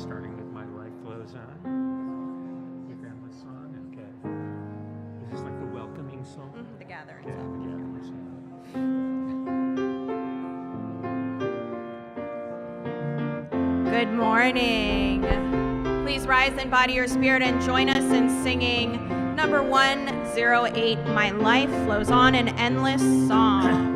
starting with My Life Flows On. Your grandma's song? Okay. Is this like the welcoming song? Mm-hmm, the gathering Yeah, song. the gathering song. Good morning. Please rise in body or spirit and join us in singing number 108, My Life Flows On, an endless song.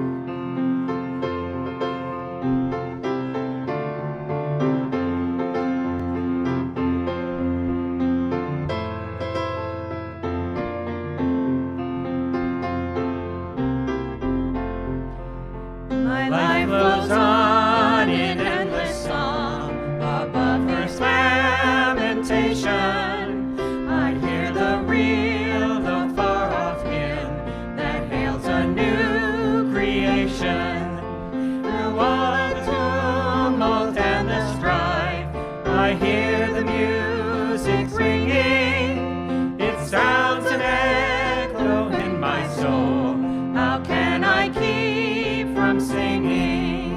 My life flows on in endless song, above earth's lamentation. I hear the real, the far-off hymn that hails a new creation. Through all the tumult and the strife, I hear the music ringing. It sounds an echo in my soul. How can I keep from singing?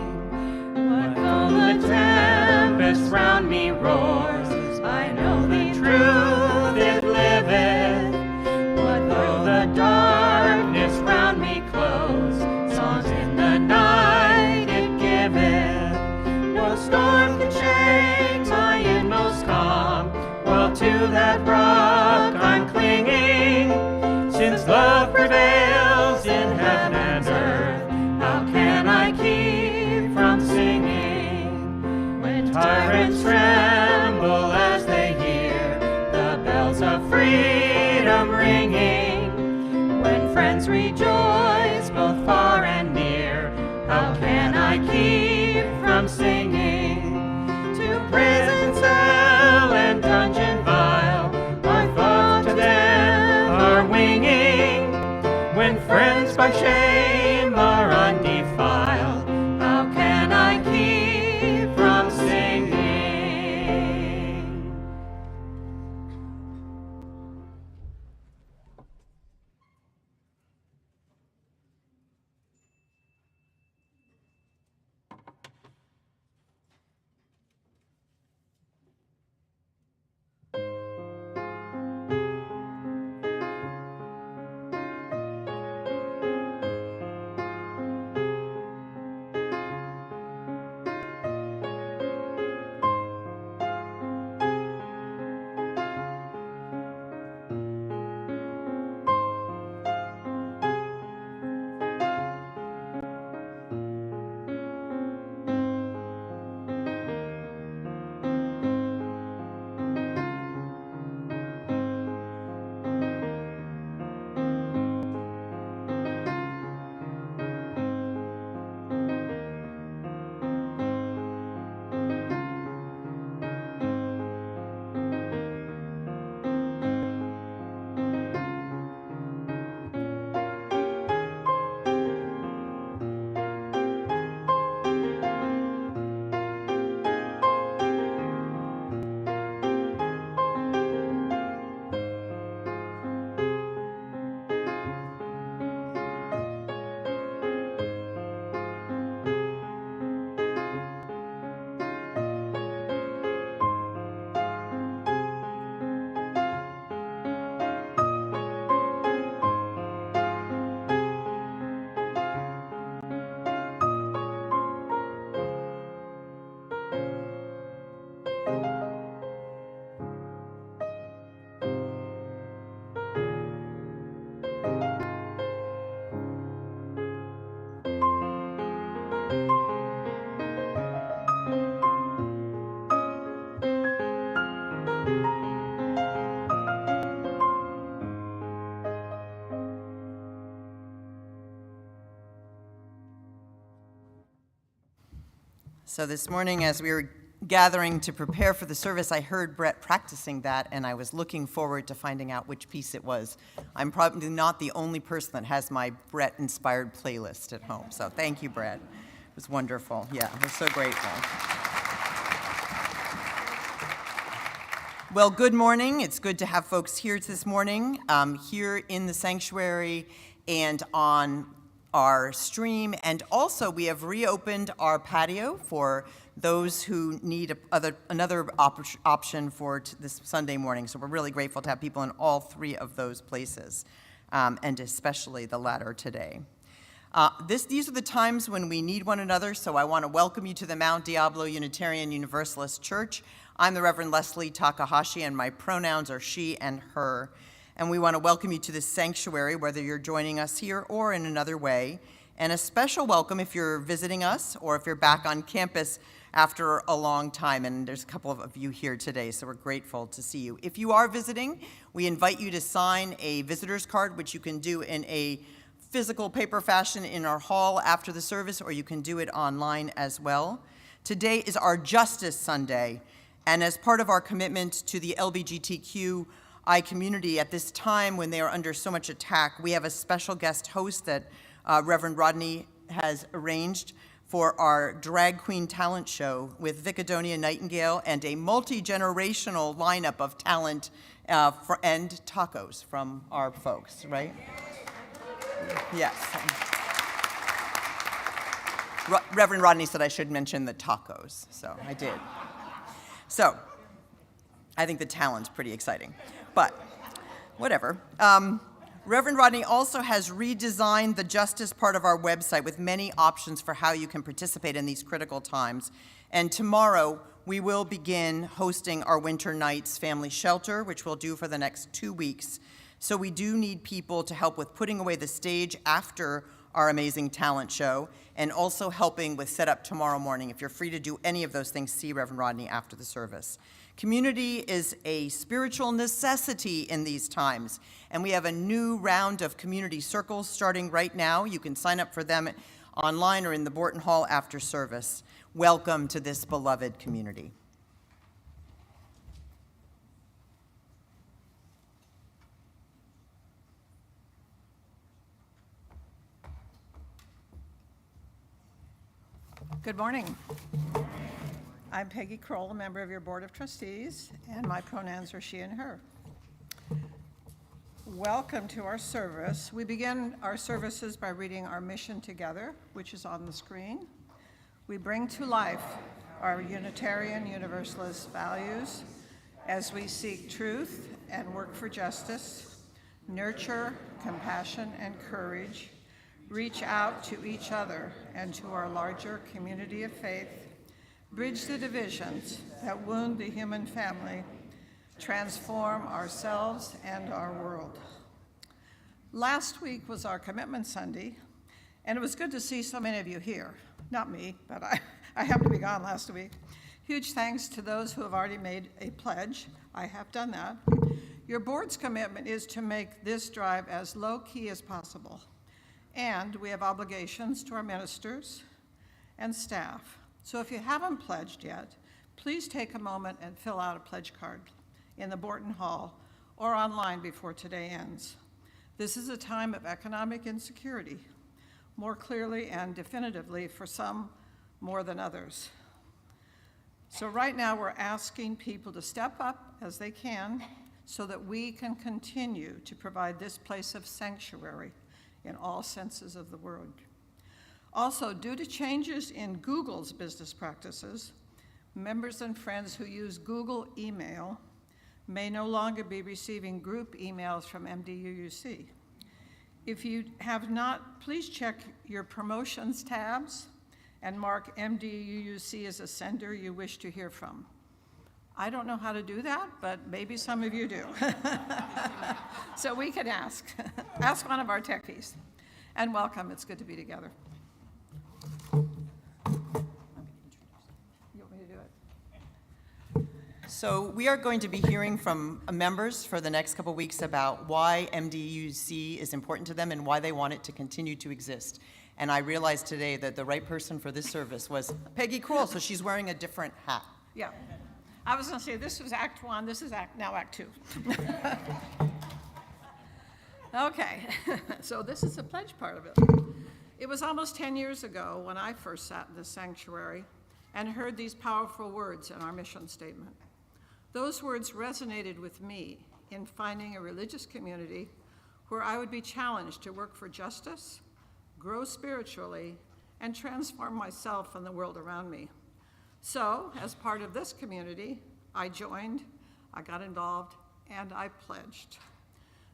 What though the tempest round me roars, I know the truth it liveth. What though the darkness round me close, songs in the night it giveth. No storm can shake my inmost calm, while to that rock I'm clinging. Since love prevails in heaven and earth, how can I keep from singing? When tyrants tremble as they hear the bells of freedom ringing, when friends rejoice both far and near, how can I keep from singing? To prison cell and dungeon vile, our thoughts to them are winging. When friends by shame are undefiled, how can I keep from singing? So this morning, as we were gathering to prepare for the service, I heard Brett practicing that, and I was looking forward to finding out which piece it was. I'm probably not the only person that has my Brett-inspired playlist at home, so thank you, Brett. It was wonderful. Yeah, we're so grateful. Well, good morning. It's good to have folks here this morning, here in the sanctuary and on our stream, and also we have reopened our patio for those who need another option for this Sunday morning. So we're really grateful to have people in all three of those places, and especially the latter today. These are the times when we need one another, so I want to welcome you to the Mount Diablo Unitarian Universalist Church. I'm the Reverend Leslie Takahashi, and my pronouns are she and her. And we want to welcome you to this sanctuary, whether you're joining us here or in another way. And a special welcome if you're visiting us or if you're back on campus after a long time. And there's a couple of you here today, so we're grateful to see you. If you are visiting, we invite you to sign a visitor's card, which you can do in a physical paper fashion in our hall after the service, or you can do it online as well. Today is our Justice Sunday, and as part of our commitment to the LGBTQI community at this time when they are under so much attack, we have a special guest host that Reverend Rodney has arranged for our drag queen talent show with Vickadonia Nightingale and a multi-generational lineup of talent and tacos from our folks, right? Yes. Reverend Rodney said I should mention the tacos, so I did. So I think the talent's pretty exciting, but whatever. Reverend Rodney also has redesigned the justice part of our website with many options for how you can participate in these critical times. And tomorrow, we will begin hosting our Winter Nights Family Shelter, which we'll do for the next 2 weeks. So we do need people to help with putting away the stage after our amazing talent show, and also helping with setup tomorrow morning. If you're free to do any of those things, see Reverend Rodney after the service. Community is a spiritual necessity in these times, and we have a new round of community circles starting right now. You can sign up for them online or in the Borton Hall after service. Welcome to this beloved community. Good morning. I'm Peggy Kroll, a member of your Board of Trustees, and my pronouns are she and her. Welcome to our service. We begin our services by reading our mission together, which is on the screen. We bring to life our Unitarian Universalist values as we seek truth and work for justice, nurture compassion and courage, reach out to each other and to our larger community of faith, bridge the divisions that wound the human family, transform ourselves and our world. Last week was our Commitment Sunday, and it was good to see so many of you here. Not me, but I happened to be gone last week. Huge thanks to those who have already made a pledge. I have done that. Your board's commitment is to make this drive as low-key as possible. And we have obligations to our ministers and staff. So if you haven't pledged yet, please take a moment and fill out a pledge card in the Borton Hall or online before today ends. This is a time of economic insecurity, more clearly and definitively for some more than others. So right now we're asking people to step up as they can so that we can continue to provide this place of sanctuary in all senses of the word. Also, due to changes in Google's business practices, members and friends who use Google email may no longer be receiving group emails from MDUUC. If you have not, please check your promotions tabs and mark MDUUC as a sender you wish to hear from. I don't know how to do that, but maybe some of you do. So we can ask. Ask one of our techies. And welcome, it's good to be together. You want me to do it? So we are going to be hearing from members for the next couple weeks about why MDUUC is important to them and why they want it to continue to exist. And I realized today that the right person for this service was Peggy Kroll, so she's wearing a different hat. Yeah. I was going to say, this was Act 1, this is now Act 2. Okay, so this is the pledge part of it. It was almost 10 years ago when I first sat in this sanctuary and heard these powerful words in our mission statement. Those words resonated with me in finding a religious community where I would be challenged to work for justice, grow spiritually, and transform myself and the world around me. So, as part of this community, I joined, I got involved, and I pledged.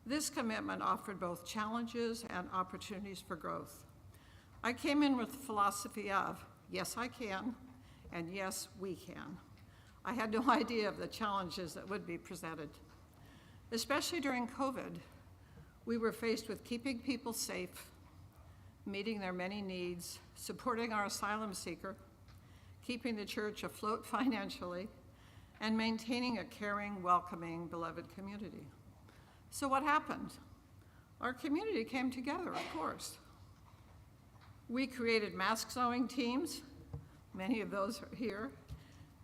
This commitment offered both challenges and opportunities for growth. I came in with the philosophy of, yes, I can, and yes, we can. I had no idea of the challenges that would be presented. Especially during COVID, we were faced with keeping people safe, meeting their many needs, supporting our asylum seeker, keeping the church afloat financially, and maintaining a caring, welcoming, beloved community. So what happened? Our community came together, of course. We created mask sewing teams, many of those are here,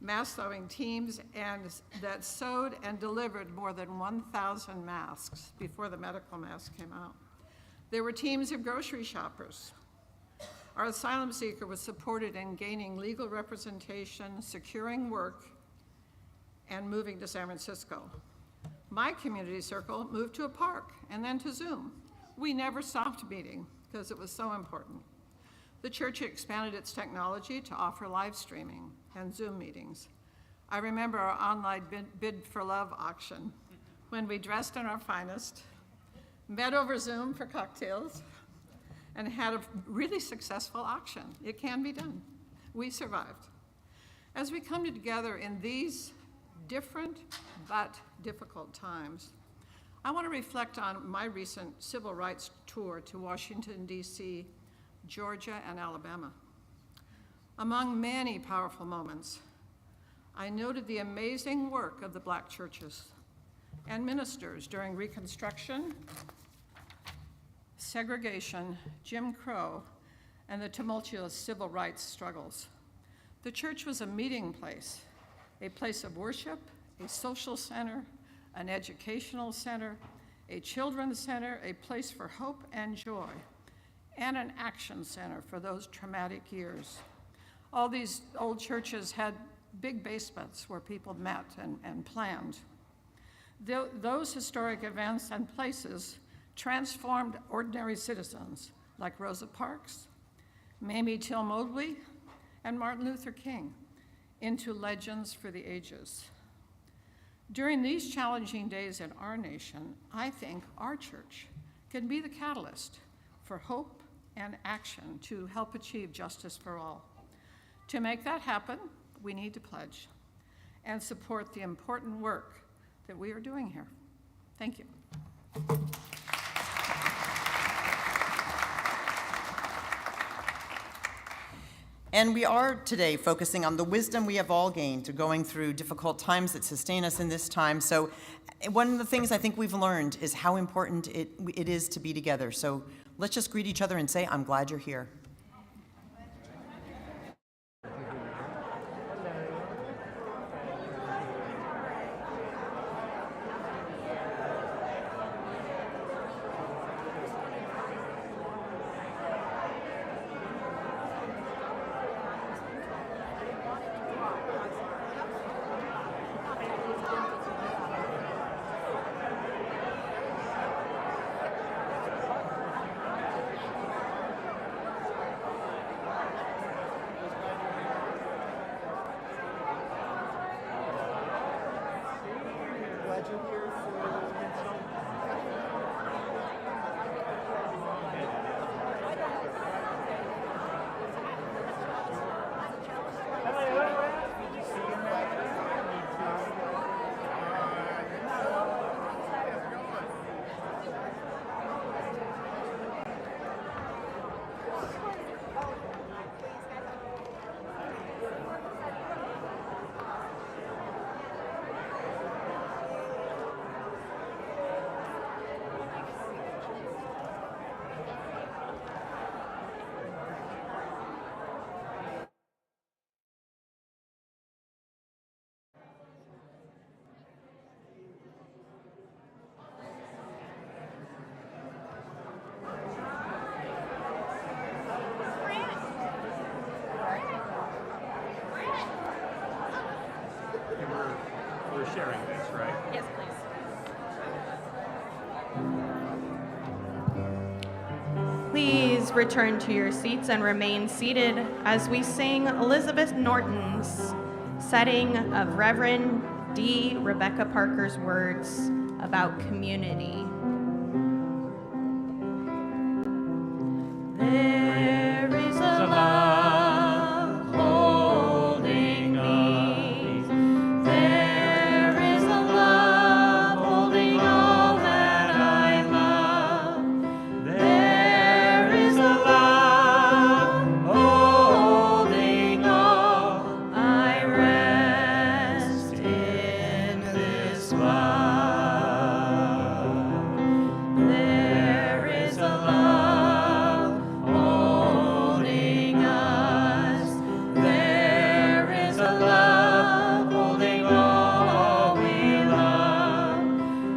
mask sewing teams and that sewed and delivered more than 1,000 masks before the medical mask came out. There were teams of grocery shoppers. Our asylum seeker was supported in gaining legal representation, securing work, and moving to San Francisco. My community circle moved to a park and then to Zoom. We never stopped meeting because it was so important. The church expanded its technology to offer live streaming and Zoom meetings. I remember our online bid for love auction when we dressed in our finest, met over Zoom for cocktails, and had a really successful auction. It can be done. We survived. As we come together in these different but difficult times, I want to reflect on my recent civil rights tour to Washington, D.C., Georgia, and Alabama. Among many powerful moments, I noted the amazing work of the Black churches and ministers during Reconstruction, segregation, Jim Crow, and the tumultuous civil rights struggles. The church was a meeting place, a place of worship, a social center, an educational center, a children's center, a place for hope and joy, and an action center for those traumatic years. All these old churches had big basements where people met and planned. Those historic events and places transformed ordinary citizens like Rosa Parks, Mamie Till Mobley, and Martin Luther King into legends for the ages. During these challenging days in our nation, I think our church can be the catalyst for hope and action to help achieve justice for all. To make that happen, we need to pledge and support the important work that we are doing here. Thank you. And we are today focusing on the wisdom we have all gained to going through difficult times that sustain us in this time. So one of the things I think we've learned is how important it is to be together. So let's just greet each other and say, I'm glad you're here. We're sharing this, right? Yes, please. Please please return to your seats and remain seated as we sing Elizabeth Norton's setting of Reverend D. Rebecca Parker's words about community. There is a love holding me. There is a love holding all that I love. There is a love holding all. I rest in this love. There is a love holding us. There is a love holding all we love.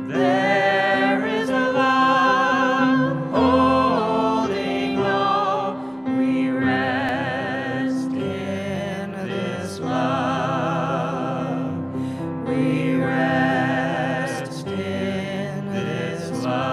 There is a love holding all. We rest in this love. We rest in this love.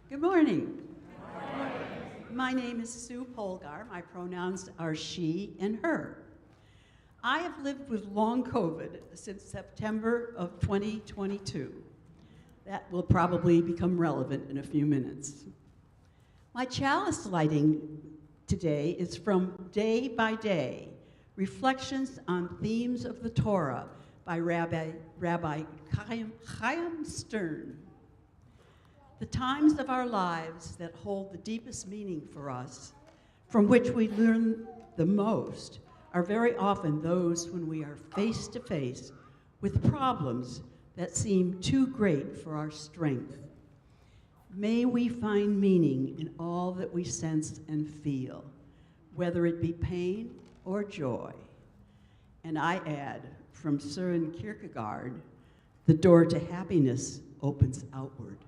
Good morning. My name is Sue Polgar. My pronouns are she and her. I have lived with long COVID since September of 2022. That will probably become relevant in a few minutes. My chalice lighting today is from Day by Day, Reflections on Themes of the Torah by Rabbi Chaim Stern. The times of our lives that hold the deepest meaning for us, from which we learn the most, are very often those when we are face to face with problems that seem too great for our strength. May we find meaning in all that we sense and feel, whether it be pain or joy. And I add, from Søren Kierkegaard, the door to happiness opens outward.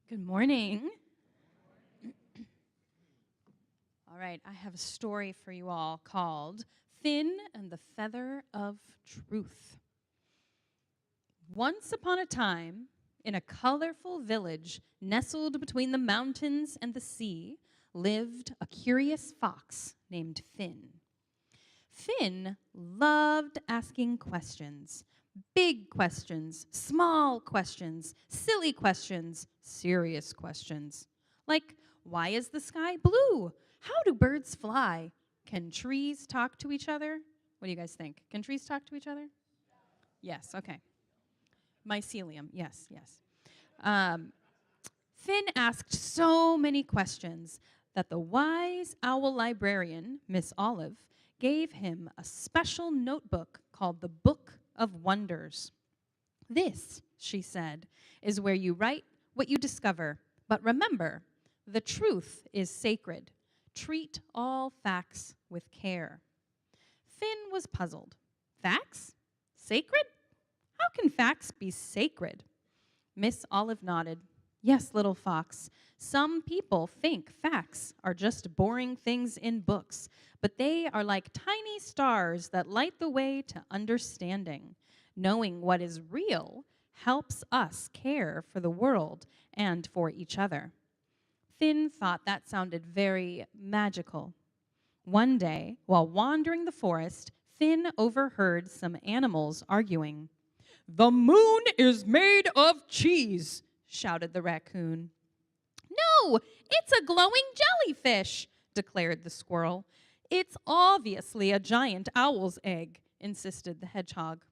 Good morning. All right, I have a story for you all called Thin and the Feather of Truth. Once upon a time, in a colorful village nestled between the mountains and the sea, lived a curious fox named Finn. Finn loved asking questions. Big questions, small questions, silly questions, serious questions. Like, why is the sky blue? How do birds fly? Can trees talk to each other? What do you guys think? Can trees talk to each other? Yes, okay. Mycelium, yes. Finn asked so many questions that the wise owl librarian, Miss Olive, gave him a special notebook called the Book of Wonders. This, she said, is where you write what you discover. But remember, the truth is sacred. Treat all facts with care. Finn was puzzled. Facts? Sacred? How can facts be sacred? Miss Olive nodded. Yes, little fox. Some people think facts are just boring things in books, but they are like tiny stars that light the way to understanding. Knowing what is real helps us care for the world and for each other. Finn thought that sounded very magical. One day, while wandering the forest, Finn overheard some animals arguing. "The moon is made of cheese," shouted the raccoon. "No, it's a glowing jellyfish," declared the squirrel. "It's obviously a giant owl's egg," insisted the hedgehog.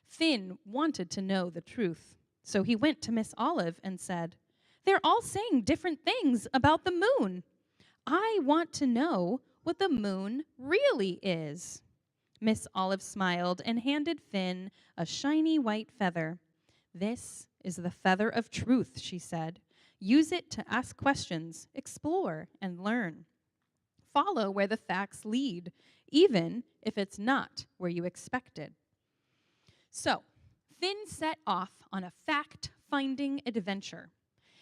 Finn wanted to know the truth, So he went to Miss Olive and said, "They're all saying different things about the moon. I want to know what the moon really is." Miss Olive smiled and handed Finn a shiny white feather. "This is the feather of truth," she said. "Use it to ask questions, explore, and learn. Follow where the facts lead, even if it's not where you expected." So, Finn set off on a fact-finding adventure.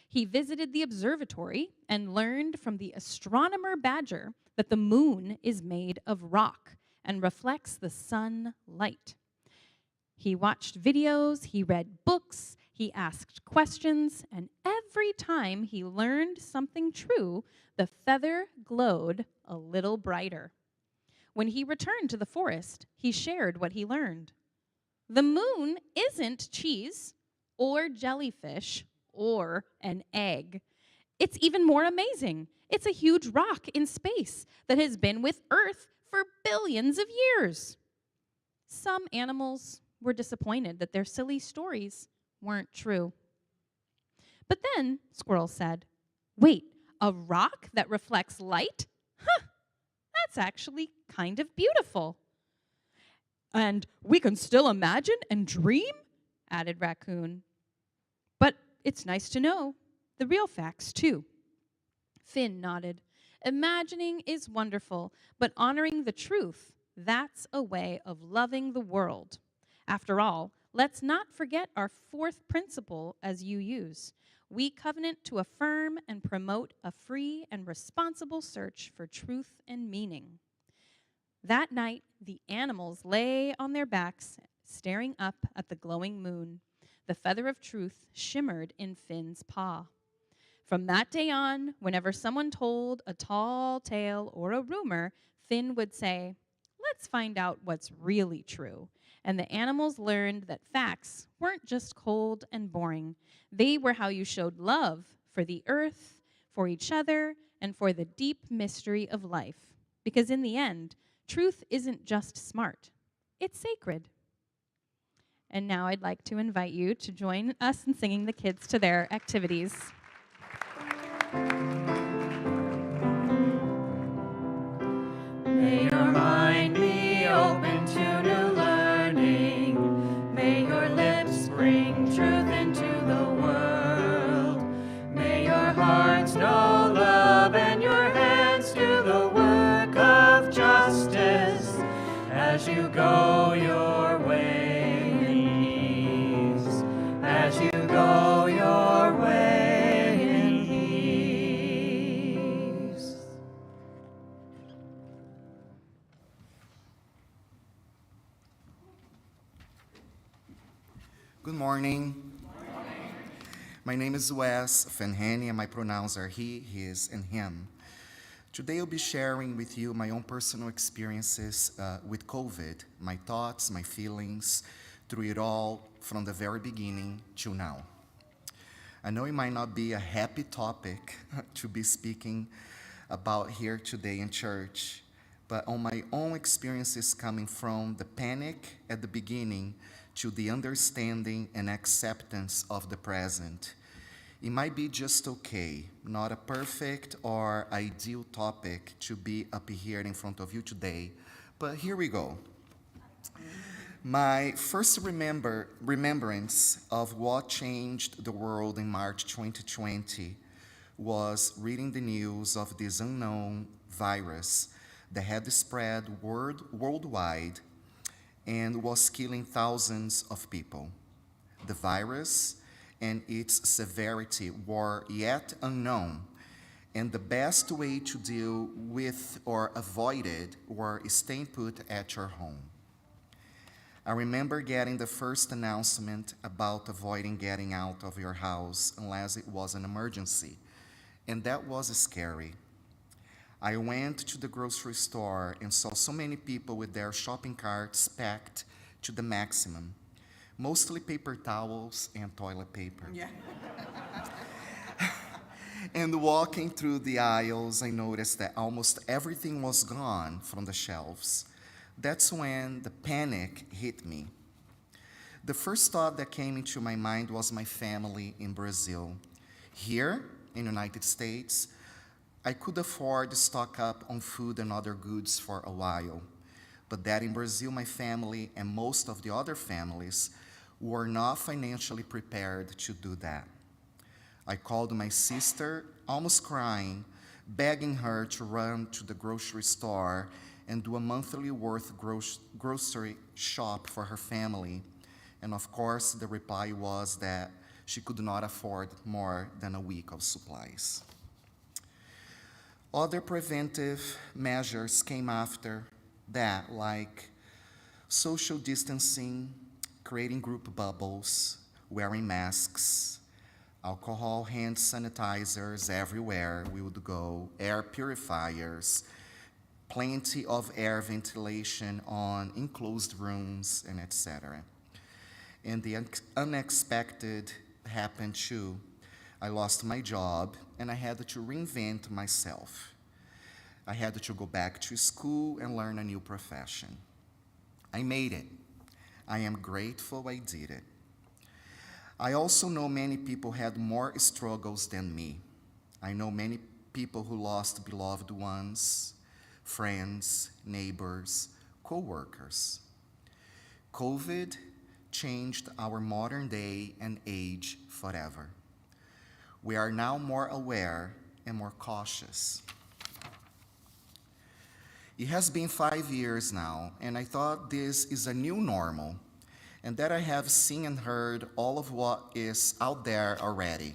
He visited the observatory and learned from the astronomer badger that the moon is made of rock and reflects the sunlight. He watched videos, he read books, he asked questions, and every time he learned something true, the feather glowed a little brighter. When he returned to the forest, he shared what he learned. The moon isn't cheese or jellyfish or an egg. It's even more amazing. It's a huge rock in space that has been with Earth for billions of years. Some animals were disappointed that their silly stories weren't true. But then Squirrel said, "Wait, a rock that reflects light? Huh, that's actually kind of beautiful." "And we can still imagine and dream?" added Raccoon. "But it's nice to know the real facts, too." Finn nodded. "Imagining is wonderful, but honoring the truth, that's a way of loving the world. After all, let's not forget our fourth principle as UUs. We covenant to affirm and promote a free and responsible search for truth and meaning." That night, the animals lay on their backs, staring up at the glowing moon. The feather of truth shimmered in Finn's paw. From that day on, whenever someone told a tall tale or a rumor, Finn would say, "Let's find out what's really true." And the animals learned that facts weren't just cold and boring. They were how you showed love for the earth, for each other, and for the deep mystery of life. Because in the end, truth isn't just smart, it's sacred. And now I'd like to invite you to join us in singing the kids to their activities. May your mind be open to new learning. May your lips bring truth into the world. May your hearts know love and your hands do the work of justice as you go your way in peace. As you go your way in peace. Good morning. My name is Wes Fenhani, and my pronouns are he, his, and him. Today I'll be sharing with you my own personal experiences with COVID, my thoughts, my feelings, through it all from the very beginning till now. I know it might not be a happy topic to be speaking about here today in church, but on my own experiences coming from the panic at the beginning to the understanding and acceptance of the present. It might be just okay, not a perfect or ideal topic to be up here in front of you today, but here we go. My first remembrance of what changed the world in March 2020 was reading the news of this unknown virus that had spread worldwide and was killing thousands of people. The virus and its severity were yet unknown, and the best way to deal with or avoid it were staying put at your home. I remember getting the first announcement about avoiding getting out of your house unless it was an emergency, and that was scary. I went to the grocery store and saw so many people with their shopping carts packed to the maximum, mostly paper towels and toilet paper. Yeah. And walking through the aisles, I noticed that almost everything was gone from the shelves. That's when the panic hit me. The first thought that came into my mind was my family in Brazil. Here, in the United States, I could afford to stock up on food and other goods for a while. But that in Brazil, my family and most of the other families were not financially prepared to do that. I called my sister, almost crying, begging her to run to the grocery store and do a monthly worth grocery shop for her family. And of course, the reply was that she could not afford more than a week of supplies. Other preventive measures came after that, like social distancing, creating group bubbles, wearing masks, alcohol hand sanitizers everywhere we would go, air purifiers, plenty of air ventilation on enclosed rooms, and etc. And the unexpected happened too. I lost my job and I had to reinvent myself. I had to go back to school and learn a new profession. I made it. I am grateful I did it. I also know many people had more struggles than me. I know many people who lost beloved ones, friends, neighbors, co-workers. COVID changed our modern day and age forever. We are now more aware and more cautious. It has been 5 years now, and I thought this is a new normal, and that I have seen and heard all of what is out there already.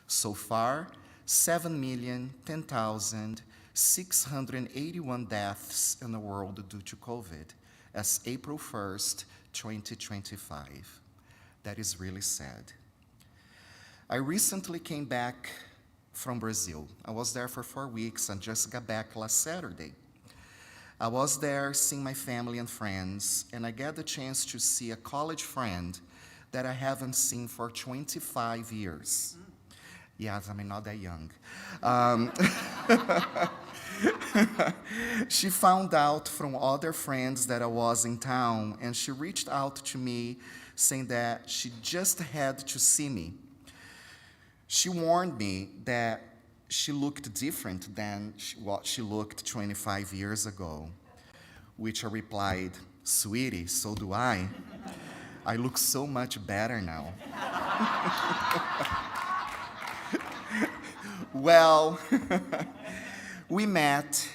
So far, 7,010,681 deaths in the world due to COVID as April 1st, 2025. That is really sad. I recently came back from Brazil. I was there for 4 weeks and just got back last Saturday. I was there seeing my family and friends, and I got the chance to see a college friend that I haven't seen for 25 years. Yes, I'm not that young. She found out from other friends that I was in town, and she reached out to me saying that she just had to see me. She warned me that she looked different than what she looked 25 years ago, which I replied, "Sweetie, so do I. I look so much better now." Well, we met.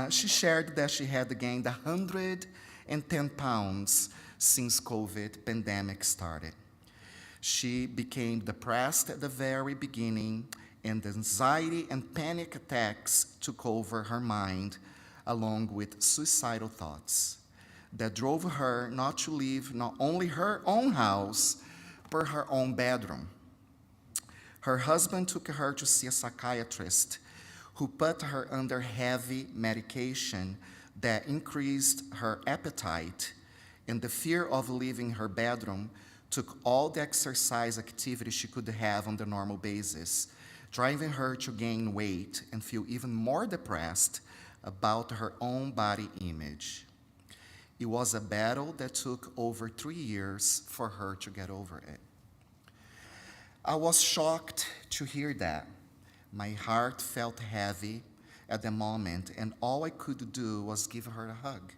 She shared that she had gained 110 pounds since COVID pandemic started. She became depressed at the very beginning, and anxiety and panic attacks took over her mind, along with suicidal thoughts that drove her not to leave not only her own house, but her own bedroom. Her husband took her to see a psychiatrist who put her under heavy medication that increased her appetite, and the fear of leaving her bedroom took all the exercise activity she could have on the normal basis, driving her to gain weight and feel even more depressed about her own body image. It was a battle that took over 3 years for her to get over it. I was shocked to hear that. My heart felt heavy at the moment, and all I could do was give her a hug.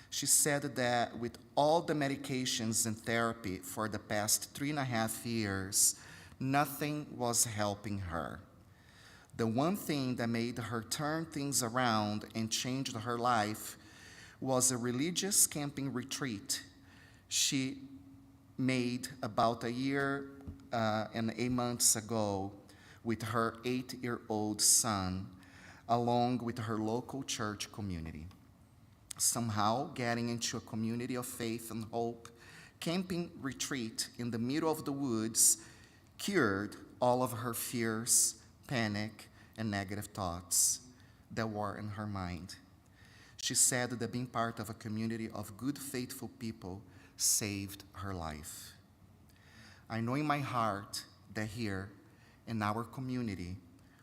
She said that with all the medications and therapy for the past 3.5 years, nothing was helping her. The one thing that made her turn things around and changed her life was a religious camping retreat she made about a year and 8 months ago with her 8-year-old son, along with her local church community. Somehow, getting into a community of faith and hope, camping retreat in the middle of the woods cured all of her fears, panic, and negative thoughts that were in her mind. She said that being part of a community of good, faithful people saved her life. I know in my heart that here in our community,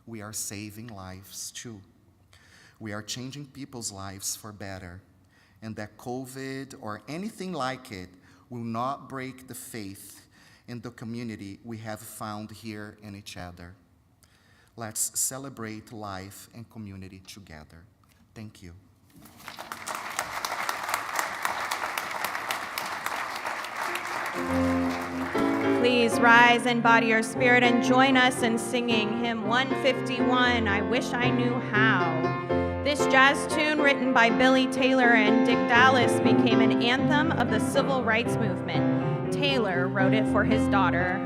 we are saving lives too. We are changing people's lives for better, and that COVID or anything like it will not break the faith in the community we have found here in each other. Let's celebrate life and community together. Thank you. Please rise in body or spirit and join us in singing hymn 151, I Wish I Knew How. This jazz tune, written by Billy Taylor and Dick Dallas, became an anthem of the civil rights movement. Taylor wrote it for his daughter.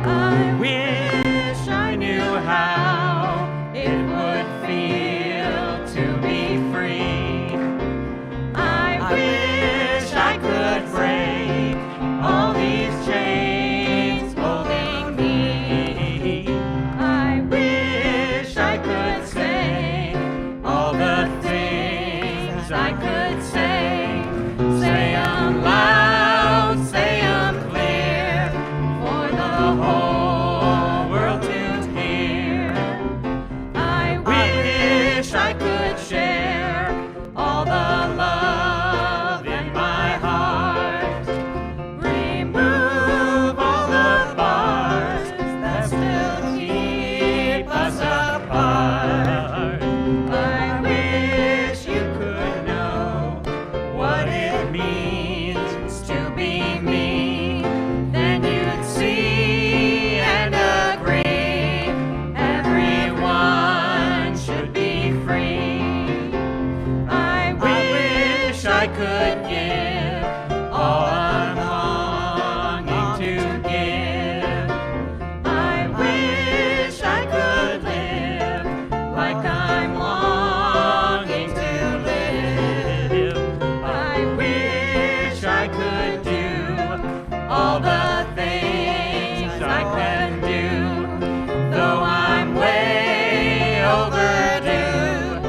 I wish I knew how it would feel to be free. I wish I could break all these chains holding me. I wish I could say all the things I could say. Say 'em loud, say 'em clear, for the whole world to hear. I wish I could share all the love in my heart. Remove all the bars that still keep us apart. I wish you could know what it means to be me. Then you'd see and agree everyone should be free. I wish I could give all I'm longing to give. I wish I could live like I'm longing to live. I wish I could do all the things I can do, though I'm way overdue.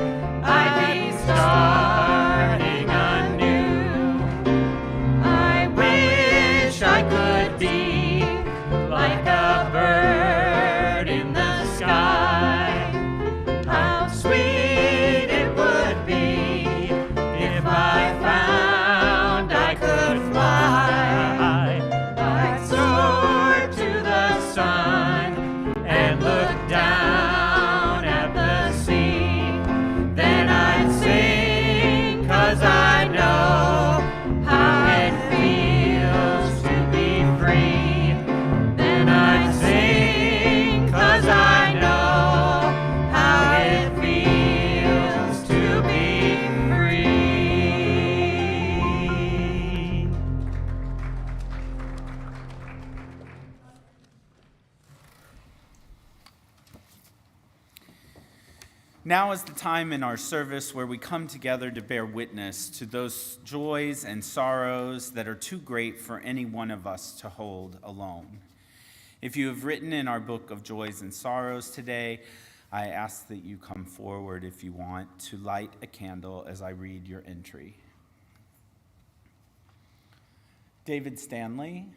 I'd be starting anew. I wish I could be like a bird in the sky. How sweet it would be if I found I could fly. I'd soar to the sun and look down at the sea. Then I'd sing 'cause I know how it feels to be free. Then I'd sing 'cause I know how it feels to be free. Now is the time in our service where we come together to bear witness to those joys and sorrows that are too great for any one of us to hold alone. If you have written in our book of joys and sorrows today, I ask that you come forward if you want to light a candle as I read your entry. David Stanley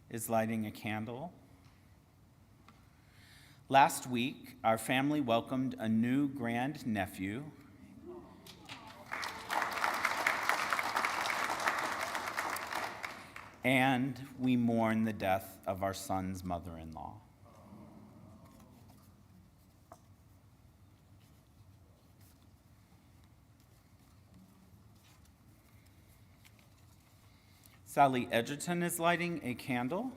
is lighting a candle. Last week, our family welcomed a new grandnephew. And we mourn the death of our son's mother-in-law. Sally Edgerton is lighting a candle.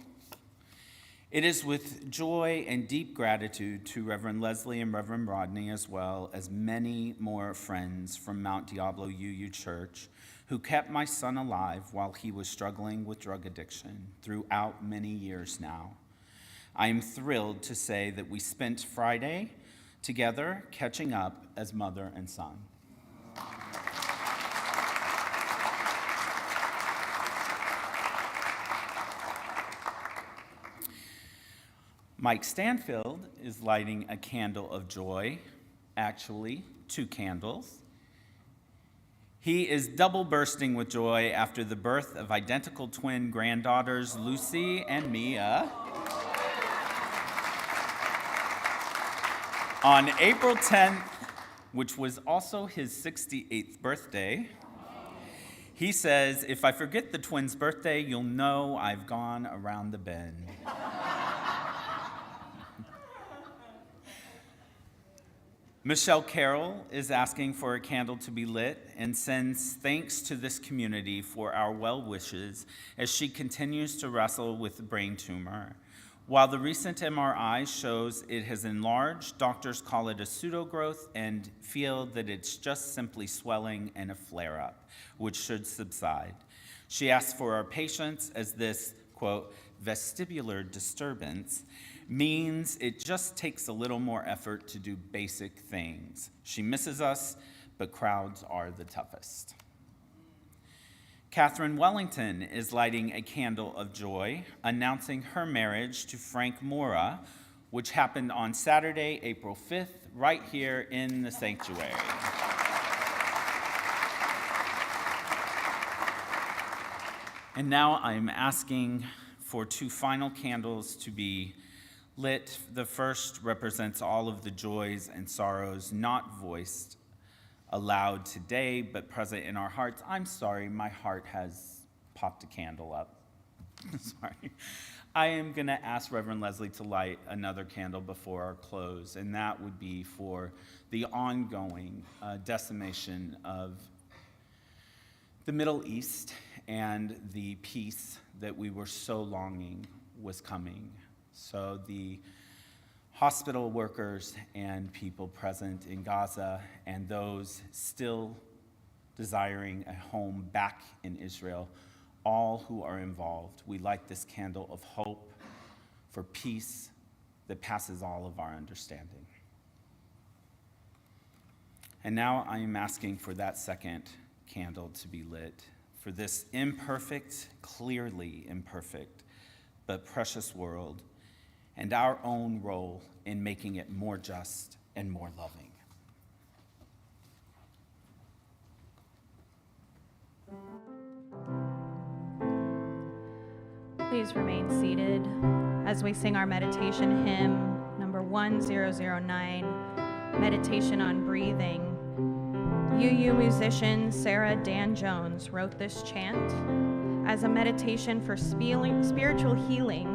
It is with joy and deep gratitude to Reverend Leslie and Reverend Rodney, as well as many more friends from Mount Diablo UU Church, who kept my son alive while he was struggling with drug addiction throughout many years now. I am thrilled to say that we spent Friday together catching up as mother and son. Mike Stanfield is lighting a candle of joy, actually 2 candles. He is double bursting with joy after the birth of identical twin granddaughters Lucy and Mia. On April 10th which was also his 68th birthday. He says, "If I forget the twins' birthday, you'll know I've gone around the bend." Michelle Carroll is asking for a candle to be lit and sends thanks to this community for our well wishes as she continues to wrestle with the brain tumor. While the recent MRI shows it has enlarged, doctors call it a pseudogrowth and feel that it's just simply swelling and a flare-up, which should subside. She asks for our patience as this, quote, vestibular disturbance means it just takes a little more effort to do basic things. She misses us, but crowds are the toughest. Catherine Wellington is lighting a candle of joy, announcing her marriage to Frank Mora, which happened on Saturday, April 5th, right here in the sanctuary. And now I'm asking for 2 final candles to be lit. The first represents all of the joys and sorrows not voiced aloud today, but present in our hearts. I'm sorry, my heart has popped a candle up. Sorry. I am going to ask Reverend Leslie to light another candle before our close, and that would be for the ongoing decimation of the Middle East and the peace that we were so longing was coming. So the hospital workers and people present in Gaza and those still desiring a home back in Israel, all who are involved, we light this candle of hope for peace that passes all of our understanding. And now I am asking for that second candle to be lit for this imperfect, clearly imperfect, but precious world, and our own role in making it more just and more loving. Please remain seated as we sing our meditation hymn, number 1009, Meditation on Breathing. UU musician Sarah Dan Jones wrote this chant as a meditation for spiritual healing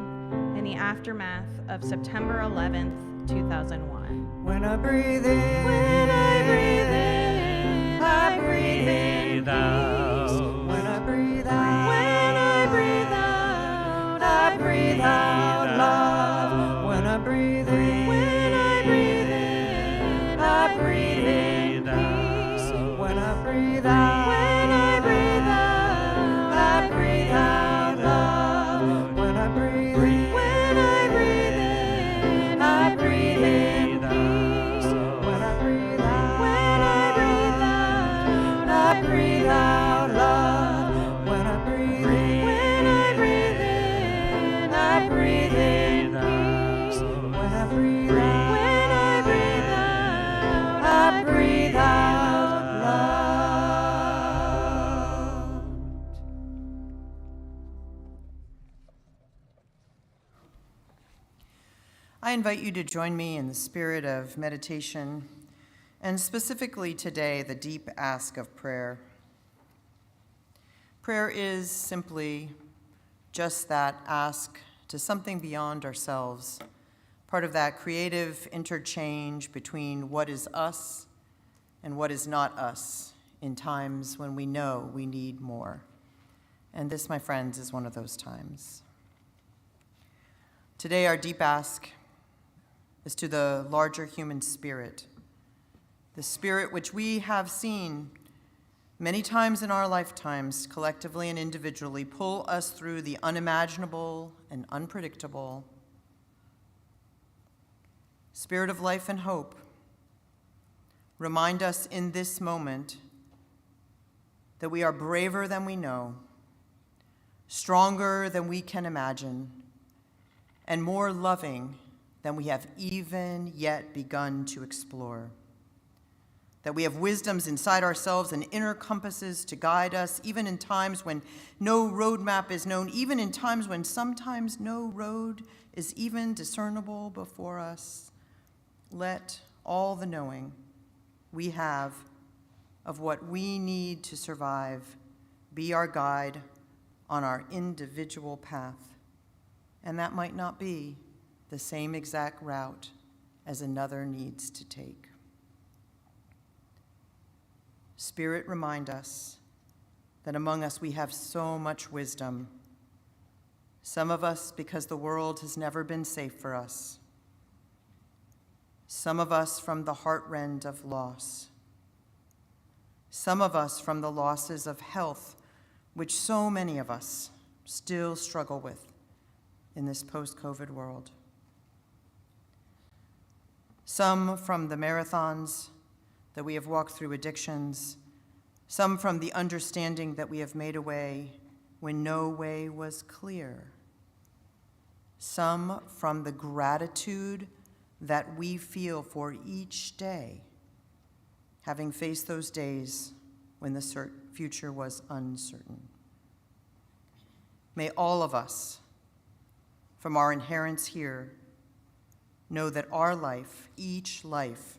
in the aftermath of September 11th, 2001. When I breathe in, when I breathe in, I breathe in peace. When I breathe out, when I breathe out, I breathe out love. When I breathe in, when I breathe in, I breathe in peace. When I breathe out, when I breathe out, I breathe out love. When I breathe in, when I breathe in, I breathe in peace. When I breathe out, when I breathe out, I breathe out love. When I breathe in, when I breathe in, I breathe in peace. When I breathe out, when I breathe out, I breathe out love. I invite you to join me in the spirit of meditation, and specifically today, the deep ask of prayer. Prayer is simply just that ask to something beyond ourselves, part of that creative interchange between what is us and what is not us in times when we know we need more. And this, my friends, is one of those times. Today, our deep ask is to the larger human spirit, the spirit which we have seen many times in our lifetimes, collectively and individually, pull us through the unimaginable and unpredictable. Spirit of life and hope, remind us in this moment that we are braver than we know, stronger than we can imagine, and more loving than we have even yet begun to explore. That we have wisdoms inside ourselves and inner compasses to guide us, even in times when no roadmap is known, even in times when sometimes no road is even discernible before us. Let all the knowing we have of what we need to survive be our guide on our individual path. And that might not be the same exact route as another needs to take. Spirit, remind us that among us we have so much wisdom. Some of us because the world has never been safe for us. Some of us from the heart-rend of loss. Some of us from the losses of health, which so many of us still struggle with in this post-COVID world. Some from the marathons that we have walked through addictions, some from the understanding that we have made a way when no way was clear, some from the gratitude that we feel for each day, having faced those days when the future was uncertain. May all of us, from our inherence here, know that our life, each life,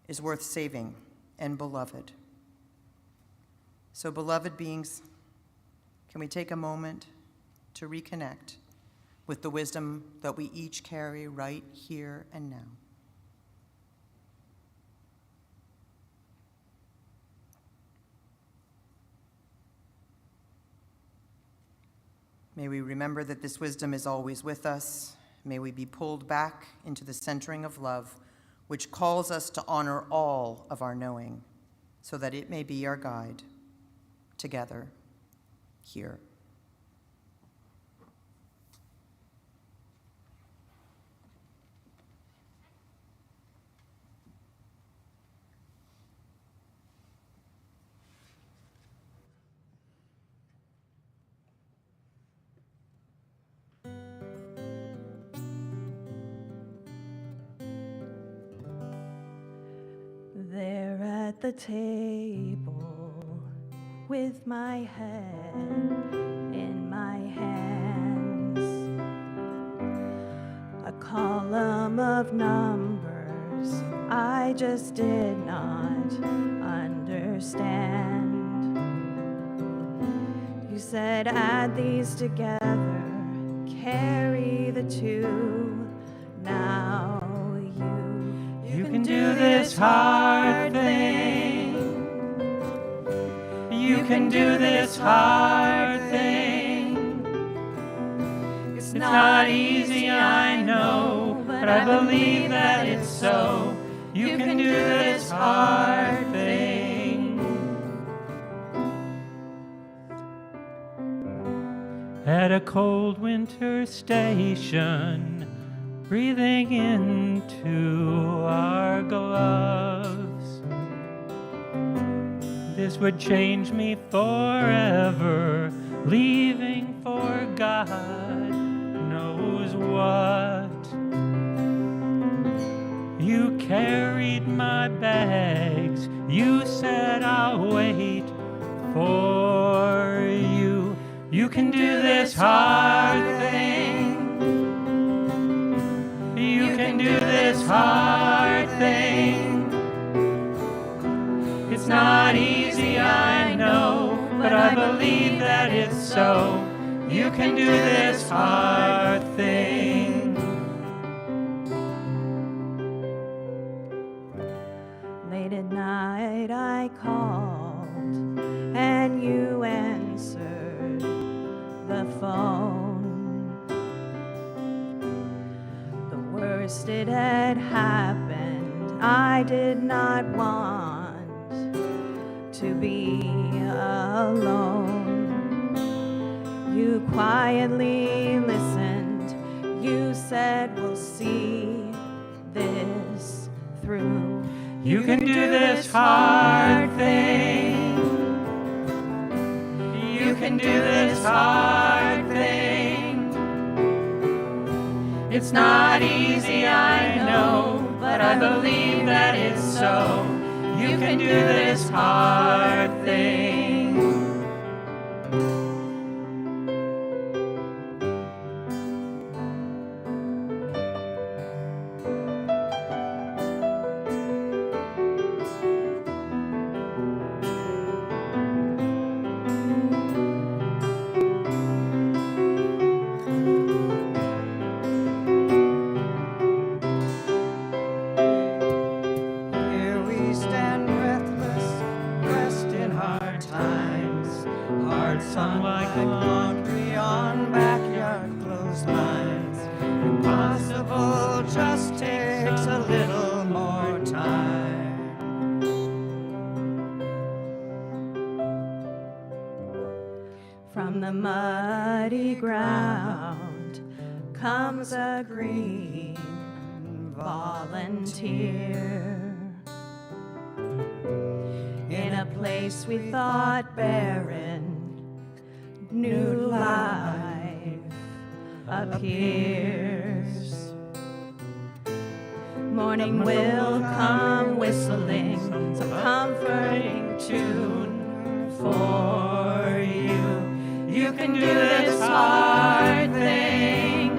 is worth saving and beloved. So, beloved beings, can we take a moment to reconnect with the wisdom that we each carry right here and now? May we remember that this wisdom is always with us. May we be pulled back into the centering of love, which calls us to honor all of our knowing, so that it may be our guide, together, here. There at the table, with my head in my hands, a column of numbers I just did not understand. You said add these together, carry the two. Now you can do this hard thing. You can do this hard thing. It's not easy, I know, but I believe that it's so. You can do this hard thing. At a cold winter station, breathing into our gloves. This would change me forever, leaving for God knows what. You carried my bags, you said I'll wait for you. You can do this hard thing. You can do this hard thing. It's not easy, I know, but I believe that it's so. You can do this hard thing. Late at night I called and you answered the phone. The worst it had happened, I did not want to be alone. You quietly listened, you said we'll see this through. You can do this hard thing. You can do this hard thing. It's not easy, I know, but I believe that it's so. You can do this hard thing. hung like laundry on backyard clotheslines. Impossible just takes a little more time. From the muddy ground comes a green volunteer. In a place we thought barren, new life appears. Morning will come whistling some comforting tune for you. You can do this hard thing.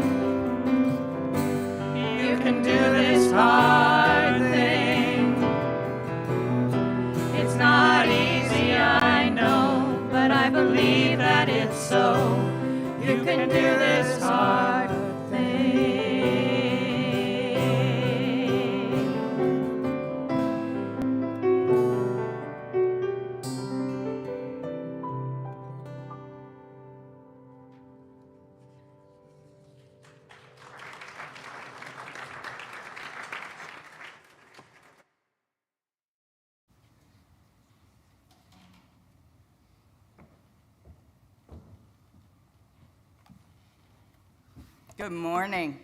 You can do this hard thing. It's not easy, I know, but I believe that it's so. You can do this hard thing. Good morning.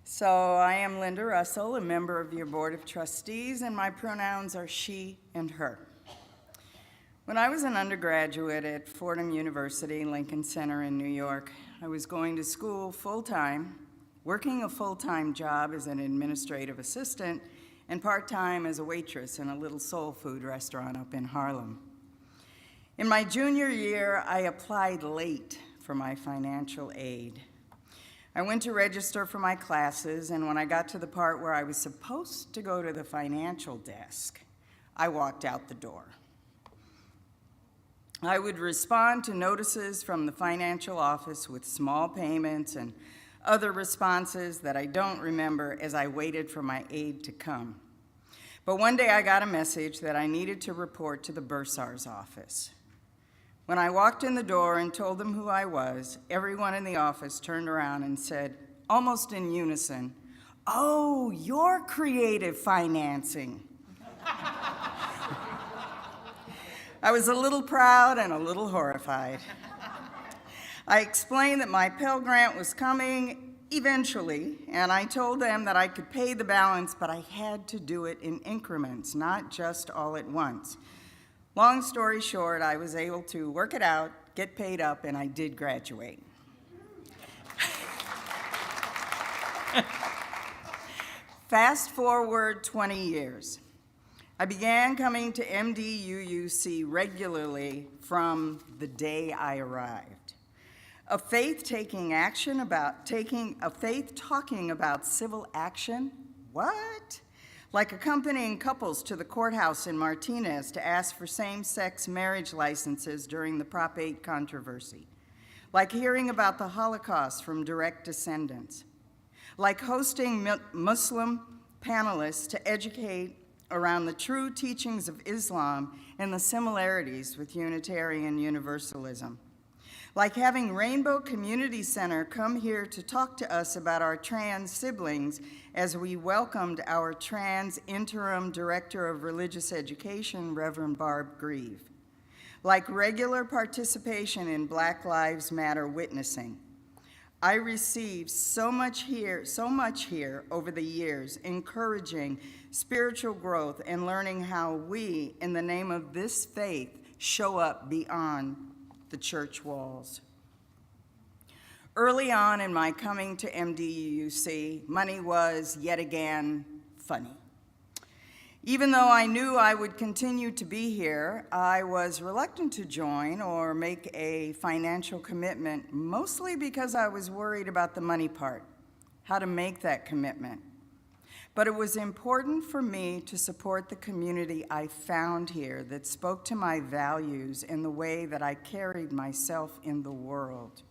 So I am Linda Russell, a member of your Board of Trustees, and my pronouns are she and her. When I was an undergraduate at Fordham University, Lincoln Center in New York, I was going to school full-time, working a full-time job as an administrative assistant, and part-time as a waitress in a little soul food restaurant up in Harlem. In my junior year, I applied late for my financial aid. I went to register for my classes, and when I got to the part where I was supposed to go to the financial desk, I walked out the door. I would respond to notices from the financial office with small payments and other responses that I don't remember as I waited for my aid to come. But one day I got a message that I needed to report to the bursar's office. When I walked in the door and told them who I was, everyone in the office turned around and said, almost in unison, "Oh, you're creative financing." I was a little proud and a little horrified. I explained that my Pell Grant was coming eventually, and I told them that I could pay the balance, but I had to do it in increments, not just all at once. Long story short, I was able to work it out, get paid up, and I did graduate. Fast forward 20 years. I began coming to MDUUC regularly from the day I arrived. A faith talking about civil action? What? Like accompanying couples to the courthouse in Martinez to ask for same-sex marriage licenses during the Prop 8 controversy. Like hearing about the Holocaust from direct descendants. Like hosting Muslim panelists to educate around the true teachings of Islam and the similarities with Unitarian Universalism. Like having Rainbow Community Center come here to talk to us about our trans siblings as we welcomed our trans interim director of religious education, Reverend Barb Grieve. Like regular participation in Black Lives Matter witnessing. I received so much here over the years, encouraging spiritual growth and learning how we, in the name of this faith, show up beyond the church walls. Early on in my coming to MDUUC, money was yet again funny. Even though I knew I would continue to be here, I was reluctant to join or make a financial commitment, mostly because I was worried about the money part, how to make that commitment. But it was important for me to support the community I found here that spoke to my values and the way that I carried myself in the world.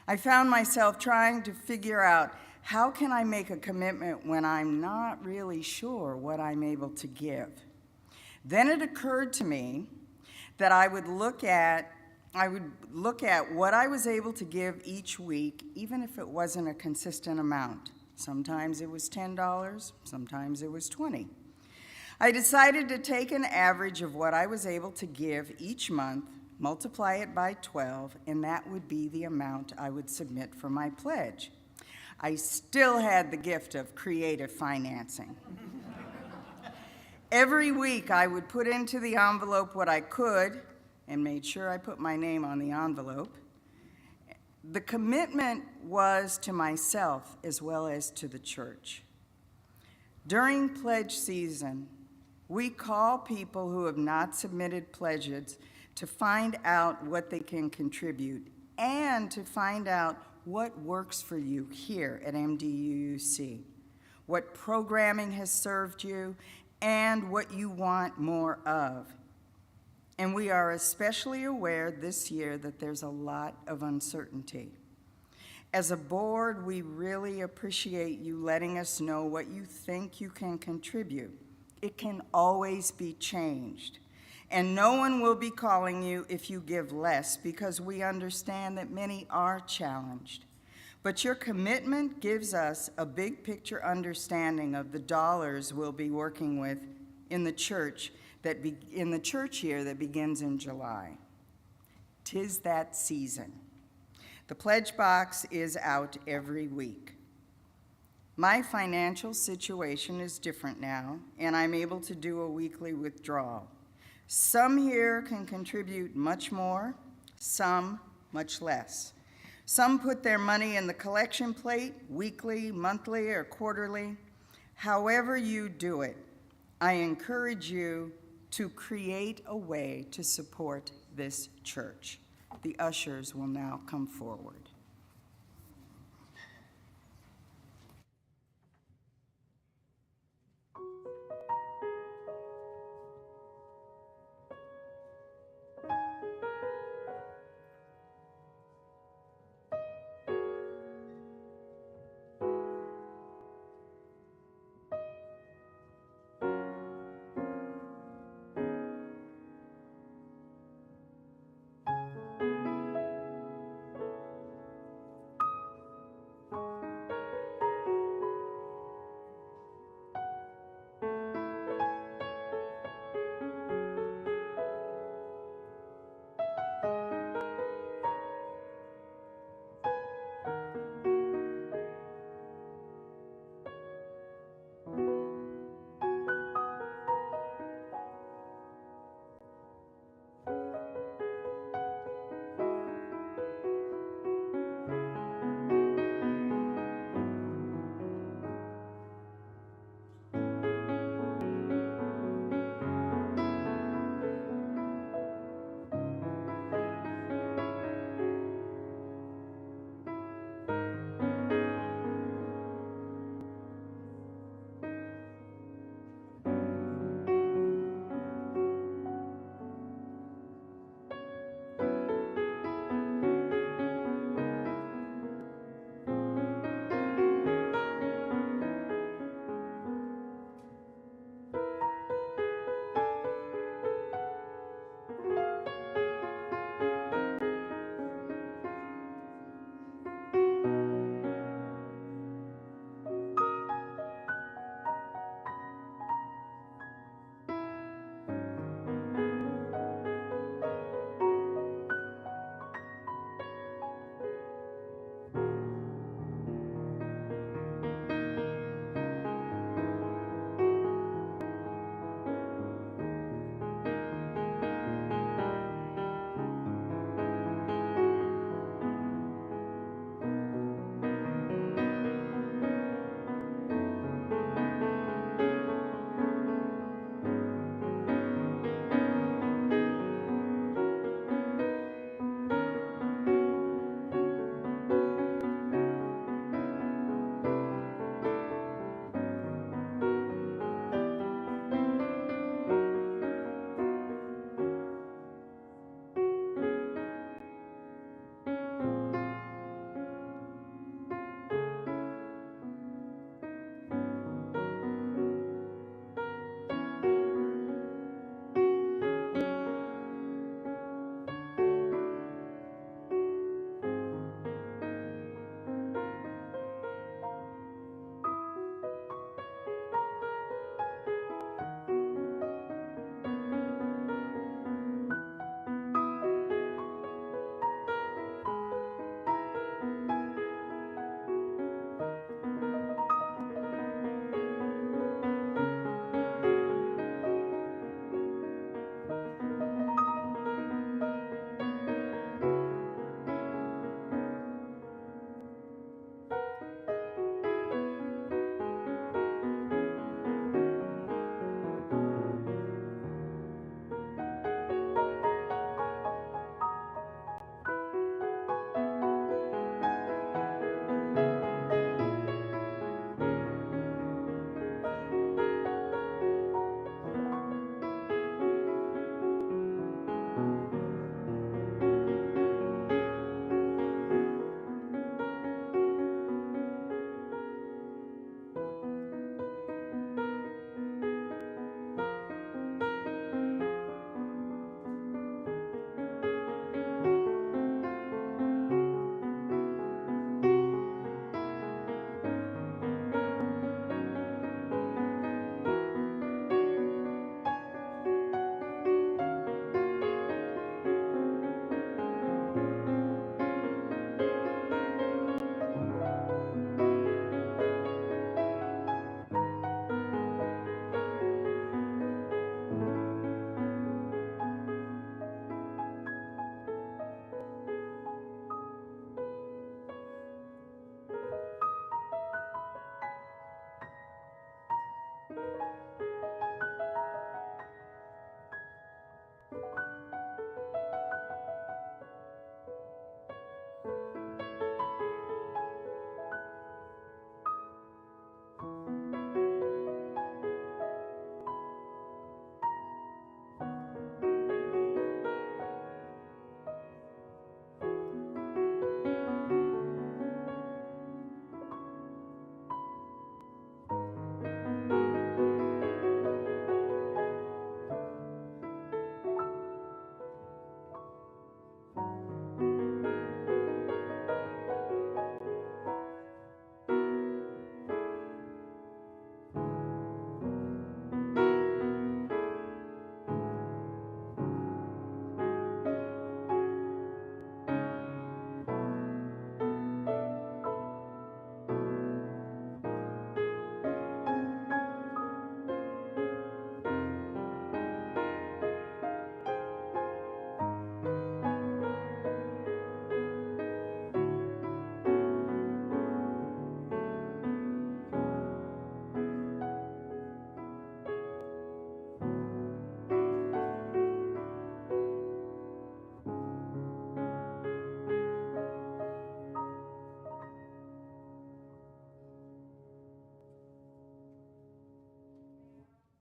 I found myself trying to figure out, how can I make a commitment when I'm not really sure what I'm able to give? Then it occurred to me that I would look at what I was able to give each week, even if it wasn't a consistent amount. Sometimes it was $10, sometimes it was $20. I decided to take an average of what I was able to give each month, multiply it by 12, and that would be the amount I would submit for my pledge. I still had the gift of creative financing. Every week I would put into the envelope what I could and made sure I put my name on the envelope. The commitment was to myself as well as to the church. During pledge season, we call people who have not submitted pledges to find out what they can contribute and to find out what works for you here at MDUUC, what programming has served you, and what you want more of. And we are especially aware this year that there's a lot of uncertainty. As a board, we really appreciate you letting us know what you think you can contribute. It can always be changed. And no one will be calling you if you give less, because we understand that many are challenged. But your commitment gives us a big picture understanding of the dollars we'll be working with in the church year that begins in July. 'Tis that season. The pledge box is out every week. My financial situation is different now, and I'm able to do a weekly withdrawal. Some here can contribute much more, some much less. Some put their money in the collection plate, weekly, monthly, or quarterly. However you do it, I encourage you to create a way to support this church. The ushers will now come forward.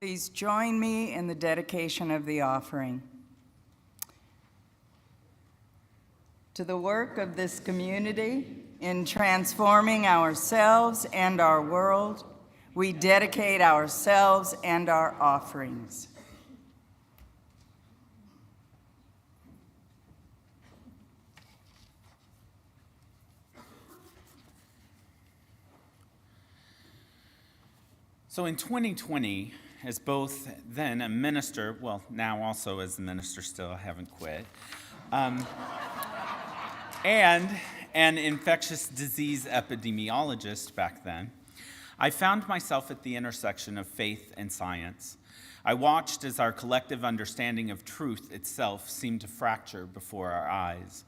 Please join me in the dedication of the offering. To the work of this community in transforming ourselves and our world, we dedicate ourselves and our offerings. So in 2020, as both then a minister, well, now also as the minister still, I haven't quit, and an infectious disease epidemiologist back then, I found myself at the intersection of faith and science. I watched as our collective understanding of truth itself seemed to fracture before our eyes.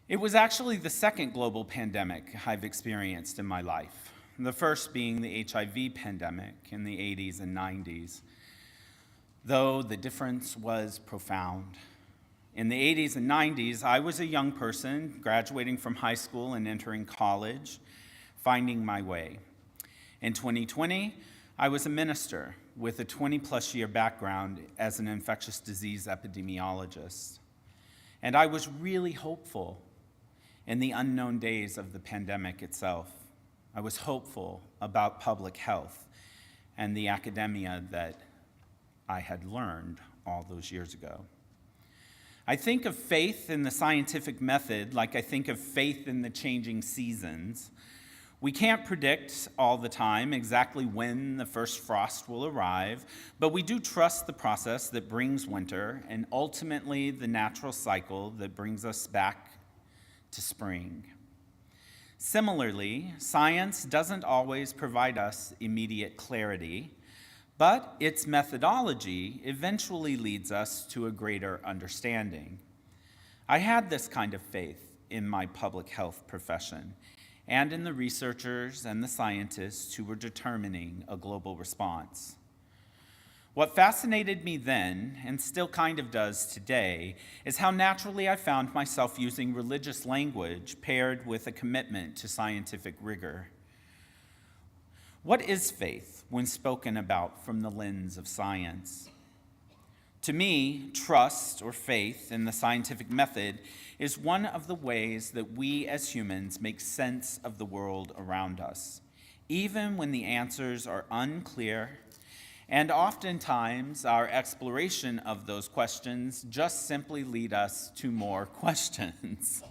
It was actually the second global pandemic I've experienced in my life, the first being the HIV pandemic in the 80s and 90s, though the difference was profound. In the 80s and 90s, I was a young person graduating from high school and entering college, finding my way. In 2020, I was a minister with a 20-plus year background as an infectious disease epidemiologist. And I was really hopeful in the unknown days of the pandemic itself. I was hopeful about public health and the academia that I had learned all those years ago. I think of faith in the scientific method like I think of faith in the changing seasons. We can't predict all the time exactly when the first frost will arrive, but we do trust the process that brings winter and ultimately the natural cycle that brings us back to spring. Similarly, science doesn't always provide us immediate clarity, but its methodology eventually leads us to a greater understanding. I had this kind of faith in my public health profession and in the researchers and the scientists who were determining a global response. What fascinated me then, and still kind of does today, is how naturally I found myself using religious language paired with a commitment to scientific rigor. What is faith when spoken about from the lens of science? To me, trust or faith in the scientific method is one of the ways that we as humans make sense of the world around us, even when the answers are unclear, and oftentimes our exploration of those questions just simply lead us to more questions.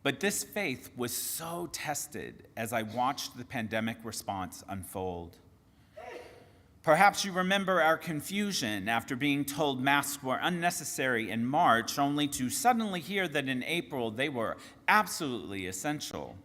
But this faith was so tested as I watched the pandemic response unfold. Perhaps you remember our confusion after being told masks were unnecessary in March, only to suddenly hear that in April they were absolutely essential.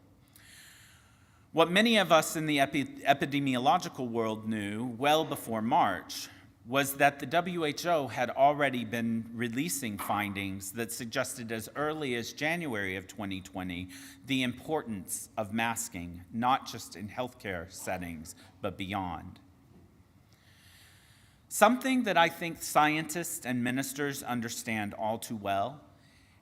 What many of us in the epidemiological world knew well before March was that the WHO had already been releasing findings that suggested as early as January of 2020 the importance of masking, not just in healthcare settings, but beyond. Something that I think scientists and ministers understand all too well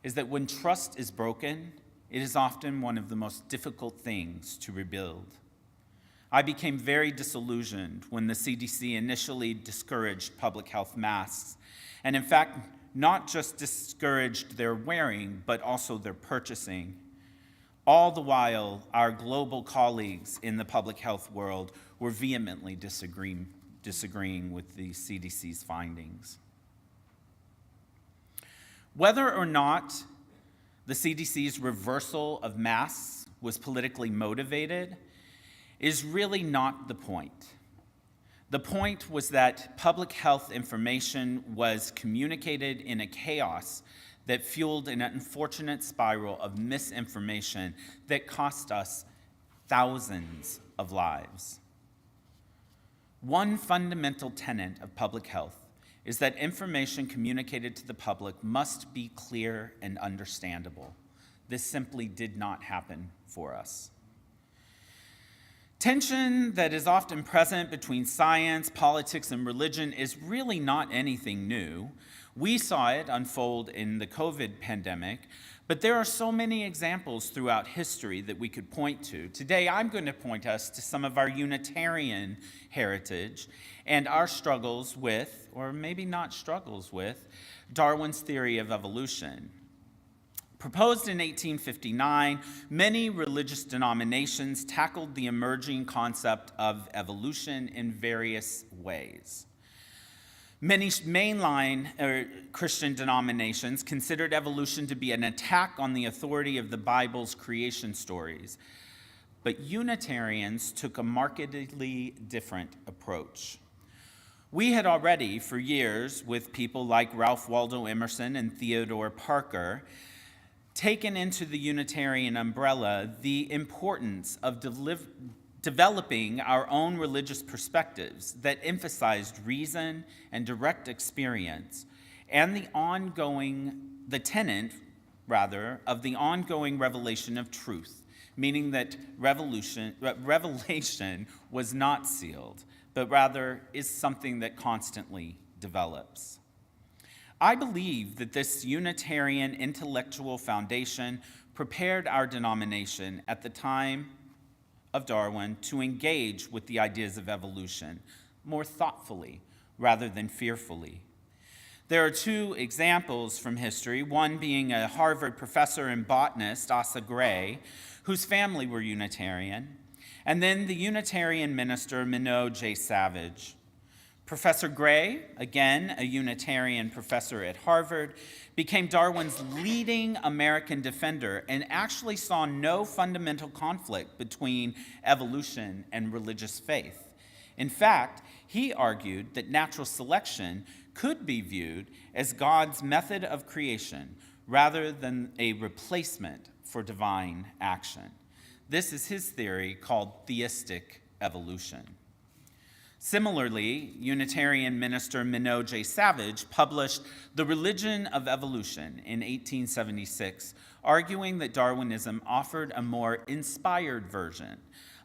is that when trust is broken, it is often one of the most difficult things to rebuild. I became very disillusioned when the CDC initially discouraged public health masks, and in fact, not just discouraged their wearing, but also their purchasing. All the while, our global colleagues in the public health world were vehemently disagreeing with the CDC's findings. Whether or not the CDC's reversal of masks was politically motivated is really not the point. The point was that public health information was communicated in a chaos that fueled an unfortunate spiral of misinformation that cost us thousands of lives. One fundamental tenet of public health is that information communicated to the public must be clear and understandable. This simply did not happen for us. Tension that is often present between science, politics, and religion is really not anything new. We saw it unfold in the COVID pandemic, but there are so many examples throughout history that we could point to. Today, I'm going to point us to some of our Unitarian heritage and our struggles with, or maybe not struggles with, Darwin's theory of evolution. Proposed in 1859, many religious denominations tackled the emerging concept of evolution in various ways. Many mainline Christian denominations considered evolution to be an attack on the authority of the Bible's creation stories, but Unitarians took a markedly different approach. We had already, for years, with people like Ralph Waldo Emerson and Theodore Parker, taken into the Unitarian umbrella the importance of developing our own religious perspectives that emphasized reason and direct experience, and the tenet of the ongoing revelation of truth, meaning that revelation was not sealed, but rather is something that constantly develops. I believe that this Unitarian intellectual foundation prepared our denomination at the time of Darwin to engage with the ideas of evolution more thoughtfully rather than fearfully. There are two examples from history, one being a Harvard professor and botanist, Asa Gray, whose family were Unitarian, and then the Unitarian minister, Minot J. Savage. Professor Gray, again a Unitarian professor at Harvard, became Darwin's leading American defender and actually saw no fundamental conflict between evolution and religious faith. In fact, he argued that natural selection could be viewed as God's method of creation rather than a replacement for divine action. This is his theory called theistic evolution. Similarly, Unitarian minister Minot J. Savage published The Religion of Evolution in 1876, arguing that Darwinism offered a more inspired version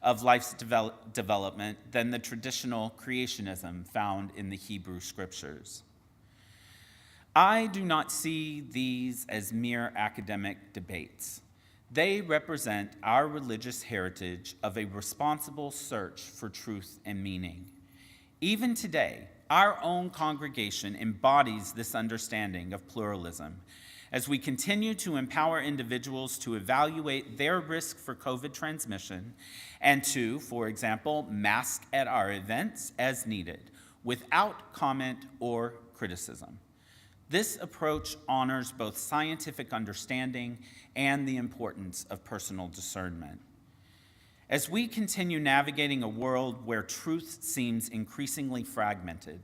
of life's development than the traditional creationism found in the Hebrew Scriptures. I do not see these as mere academic debates. They represent our religious heritage of a responsible search for truth and meaning. Even today, our own congregation embodies this understanding of pluralism as we continue to empower individuals to evaluate their risk for COVID transmission and to, for example, mask at our events as needed without comment or criticism. This approach honors both scientific understanding and the importance of personal discernment. As we continue navigating a world where truth seems increasingly fragmented,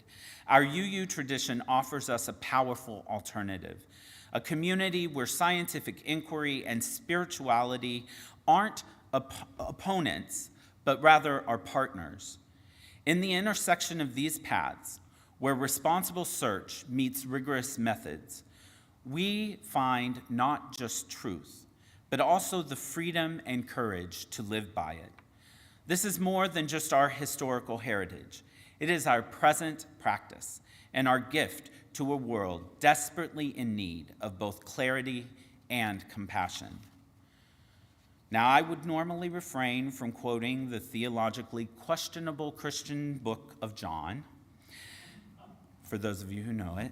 our UU tradition offers us a powerful alternative, a community where scientific inquiry and spirituality aren't opponents, but rather are partners. In the intersection of these paths, where responsible search meets rigorous methods, we find not just truth, but also the freedom and courage to live by it. This is more than just our historical heritage. It is our present practice and our gift to a world desperately in need of both clarity and compassion. Now, I would normally refrain from quoting the theologically questionable Christian book of John, for those of you who know it.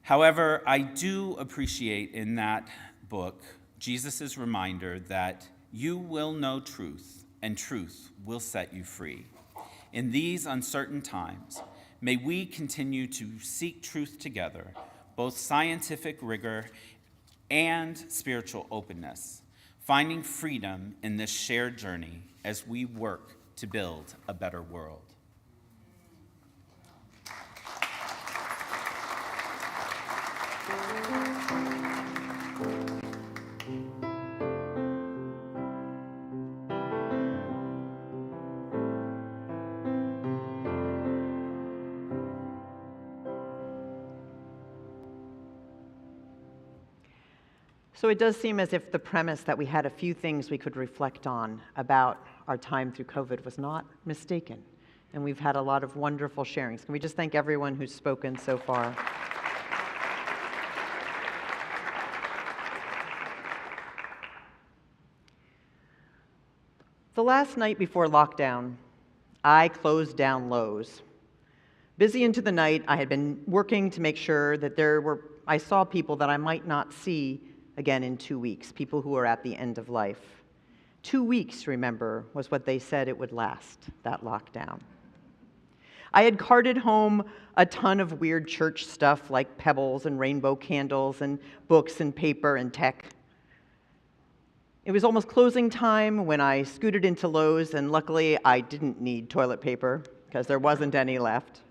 However, I do appreciate in that book Jesus' reminder that you will know truth, and truth will set you free. In these uncertain times, may we continue to seek truth together, both scientific rigor and spiritual openness, finding freedom in this shared journey as we work to build a better world. So it does seem as if the premise that we had a few things we could reflect on about our time through COVID was not mistaken. And we've had a lot of wonderful sharings. Can we just thank everyone who's spoken so far? The last night before lockdown, I closed down Lowe's. Busy into the night, I had been working to make sure that I saw people that I might not see again in 2 weeks, people who are at the end of life. 2 weeks, remember, was what they said it would last, that lockdown. I had carted home a ton of weird church stuff like pebbles and rainbow candles and books and paper and tech. It was almost closing time when I scooted into Lowe's, and luckily I didn't need toilet paper because there wasn't any left.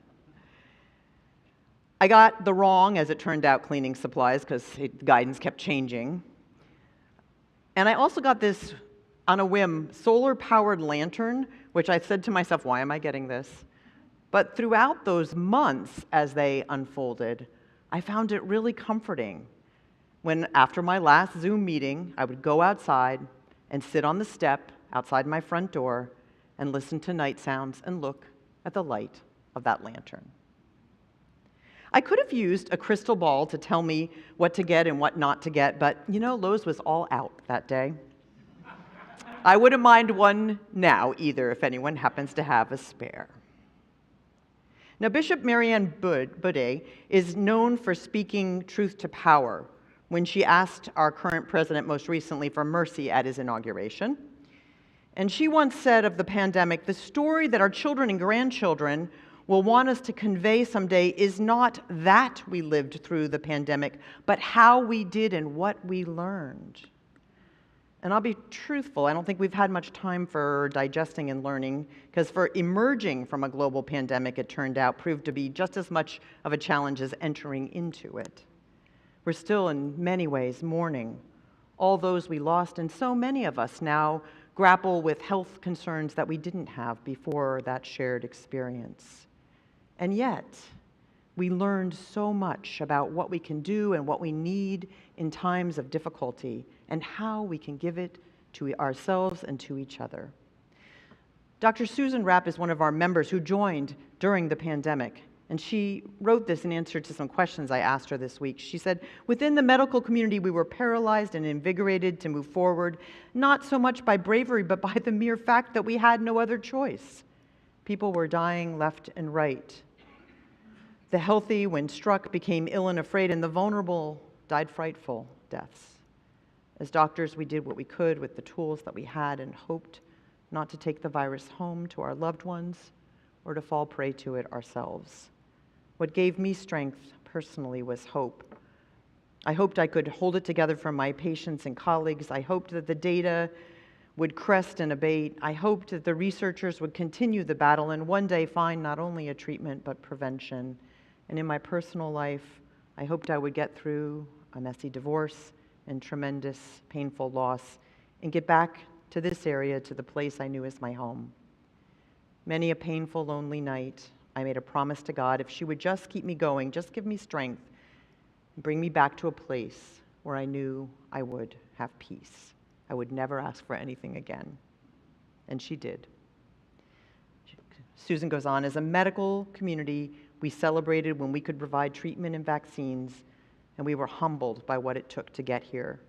I got the wrong, as it turned out, cleaning supplies because guidance kept changing. And I also got this, on a whim, solar-powered lantern, which I said to myself, why am I getting this? But throughout those months as they unfolded, I found it really comforting when, after my last Zoom meeting, I would go outside and sit on the step outside my front door and listen to night sounds and look at the light of that lantern. I could have used a crystal ball to tell me what to get and what not to get, but Lowe's was all out that day. I wouldn't mind one now either if anyone happens to have a spare. Now, Bishop Marianne Budde is known for speaking truth to power when she asked our current president most recently for mercy at his inauguration. And she once said of the pandemic, the story that our children and grandchildren will want us to convey someday is not that we lived through the pandemic, but how we did and what we learned. And I'll be truthful, I don't think we've had much time for digesting and learning, because for emerging from a global pandemic, it turned out proved to be just as much of a challenge as entering into it. We're still in many ways mourning all those we lost, and so many of us now grapple with health concerns that we didn't have before that shared experience. And yet, we learned so much about what we can do and what we need in times of difficulty and how we can give it to ourselves and to each other. Dr. Susan Rapp is one of our members who joined during the pandemic, and she wrote this in answer to some questions I asked her this week. She said, within the medical community, we were paralyzed and invigorated to move forward, not so much by bravery, but by the mere fact that we had no other choice. People were dying left and right. The healthy, when struck, became ill and afraid, and the vulnerable died frightful deaths. As doctors, we did what we could with the tools that we had and hoped not to take the virus home to our loved ones or to fall prey to it ourselves. What gave me strength personally was hope. I hoped I could hold it together for my patients and colleagues. I hoped that the data would crest and abate. I hoped that the researchers would continue the battle and one day find not only a treatment but prevention. And in my personal life, I hoped I would get through a messy divorce and tremendous, painful loss and get back to this area, to the place I knew as my home. Many a painful, lonely night, I made a promise to God, if she would just keep me going, just give me strength, and bring me back to a place where I knew I would have peace. I would never ask for anything again. And she did. Susan goes on, as a medical community, we celebrated when we could provide treatment and vaccines, and we were humbled by what it took to get here.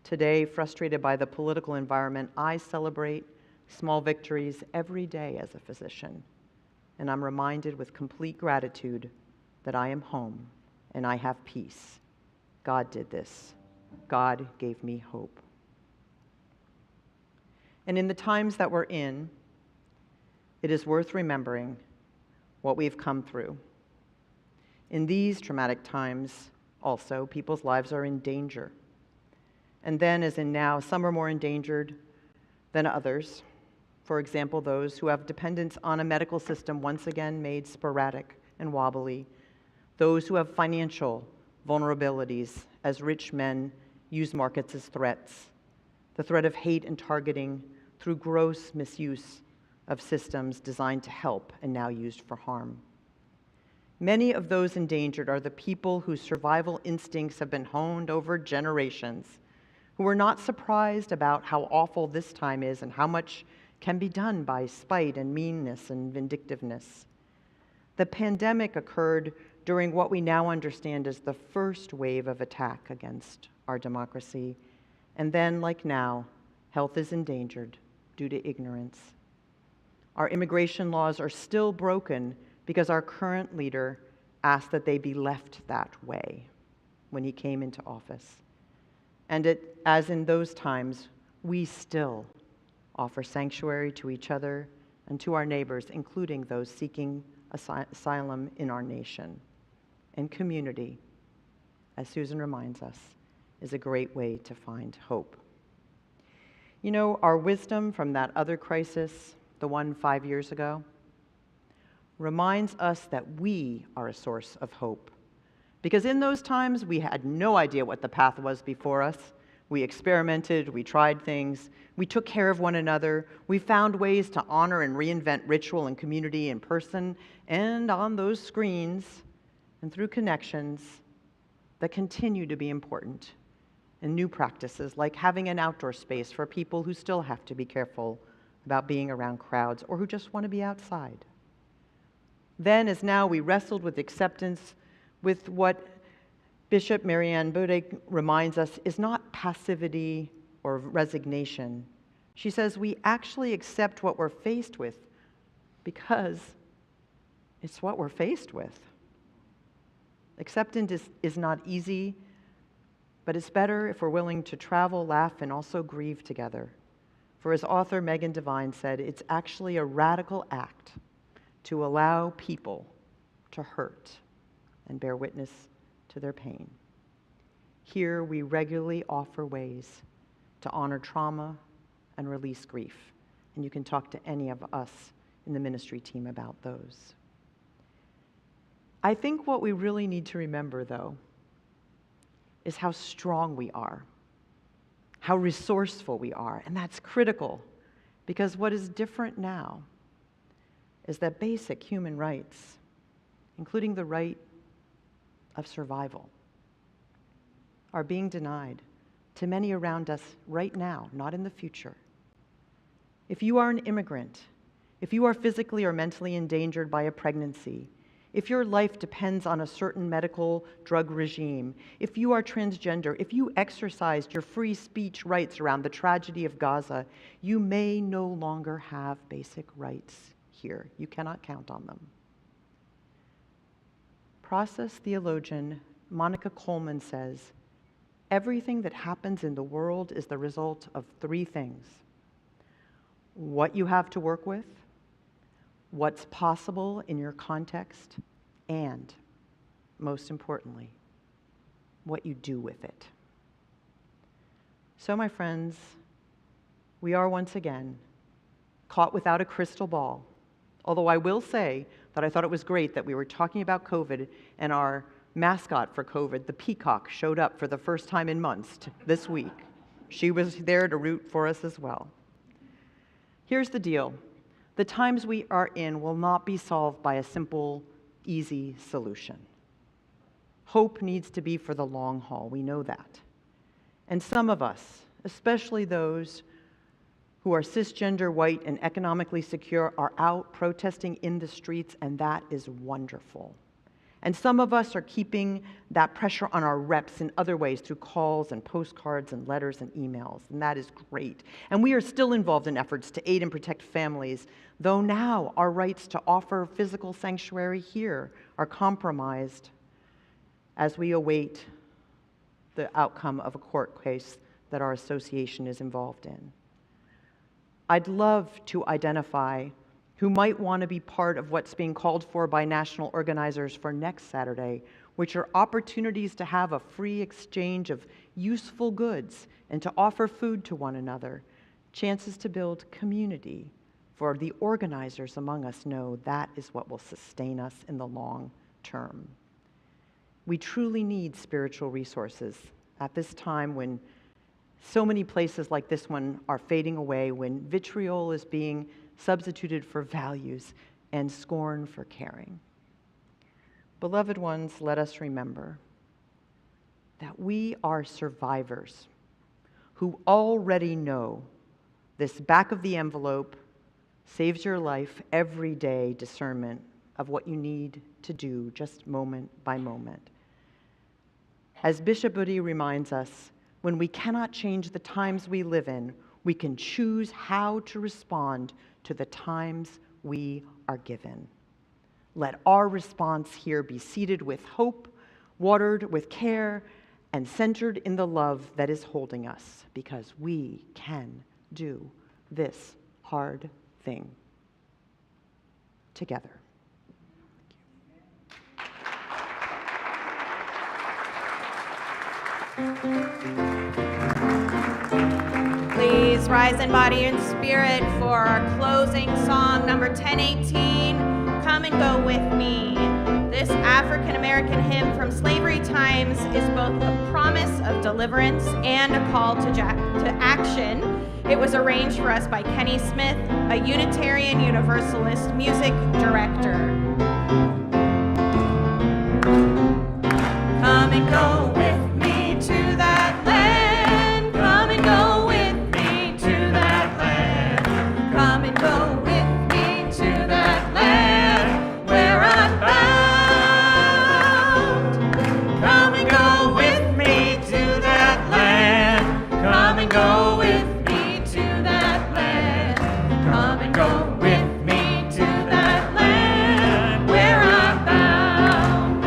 Today, frustrated by the political environment, I celebrate small victories every day as a physician, and I'm reminded with complete gratitude that I am home and I have peace. God did this. God gave me hope. And in the times that we're in, it is worth remembering what we've come through. In these traumatic times, also, people's lives are in danger. And then, as in now, some are more endangered than others. For example, those who have dependence on a medical system once again made sporadic and wobbly. Those who have financial vulnerabilities as rich men use markets as threats. The threat of hate and targeting through gross misuse of systems designed to help and now used for harm. Many of those endangered are the people whose survival instincts have been honed over generations, who are not surprised about how awful this time is and how much can be done by spite and meanness and vindictiveness. The pandemic occurred during what we now understand as the first wave of attack against our democracy. And then, like now, health is endangered, due to ignorance. Our immigration laws are still broken because our current leader asked that they be left that way when he came into office. And as in those times, we still offer sanctuary to each other and to our neighbors, including those seeking asylum in our nation. And community, as Susan reminds us, is a great way to find hope. You know, our wisdom from that other crisis, the one 5 years ago, reminds us that we are a source of hope. Because in those times, we had no idea what the path was before us. We experimented, we tried things, we took care of one another, we found ways to honor and reinvent ritual and community in person and on those screens and through connections that continue to be important. And new practices like having an outdoor space for people who still have to be careful about being around crowds or who just want to be outside. Then, as now, we wrestled with acceptance with what Bishop Marianne Budek reminds us is not passivity or resignation. She says we actually accept what we're faced with because it's what we're faced with. Acceptance is not easy, but it's better if we're willing to travel, laugh, and also grieve together. For as author Megan Devine said, it's actually a radical act to allow people to hurt and bear witness to their pain. Here we regularly offer ways to honor trauma and release grief, and you can talk to any of us in the ministry team about those. I think what we really need to remember, though, is how strong we are, how resourceful we are, and that's critical, because what is different now is that basic human rights, including the right of survival, are being denied to many around us right now, not in the future. If you are an immigrant, if you are physically or mentally endangered by a pregnancy, if your life depends on a certain medical drug regime, if you are transgender, if you exercised your free speech rights around the tragedy of Gaza, you may no longer have basic rights here. You cannot count on them. Process theologian Monica Coleman says, everything that happens in the world is the result of three things: what you have to work with, what's possible in your context, and, most importantly, what you do with it. So, my friends, we are once again caught without a crystal ball, although I will say that I thought it was great that we were talking about COVID and our mascot for COVID, the peacock, showed up for the first time in months this week. She was there to root for us as well. Here's the deal. The times we are in will not be solved by a simple, easy solution. Hope needs to be for the long haul. We know that. And some of us, especially those who are cisgender, white, and economically secure, are out protesting in the streets, and that is wonderful. And some of us are keeping that pressure on our reps in other ways through calls and postcards and letters and emails, and that is great. And we are still involved in efforts to aid and protect families, though now our rights to offer physical sanctuary here are compromised as we await the outcome of a court case that our association is involved in. I'd love to identify who might want to be part of what's being called for by national organizers for next Saturday, which are opportunities to have a free exchange of useful goods and to offer food to one another, chances to build community, for the organizers among us know that is what will sustain us in the long term. We truly need spiritual resources at this time when so many places like this one are fading away, when vitriol is being substituted for values and scorn for caring. Beloved ones, let us remember that we are survivors who already know this back of the envelope saves your life every day discernment of what you need to do just moment by moment. As Bishop Budde reminds us, when we cannot change the times we live in, We can choose how to respond to the times we are given. Let our response here be seeded with hope, watered with care, and centered in the love that is holding us, because we can do this hard thing together. Please rise in body and spirit for our closing song, number 1018, Come and Go With Me. This African-American hymn from slavery times is both a promise of deliverance and a call to action. It was arranged for us by Kenny Smith, a Unitarian Universalist music director. Come and go with me to that land. Come and go with me to that land. Come and go with me to that land where I'm bound. Come and go with me to that land. Come and go with me to that land. Come and go with me to that land where I'm bound.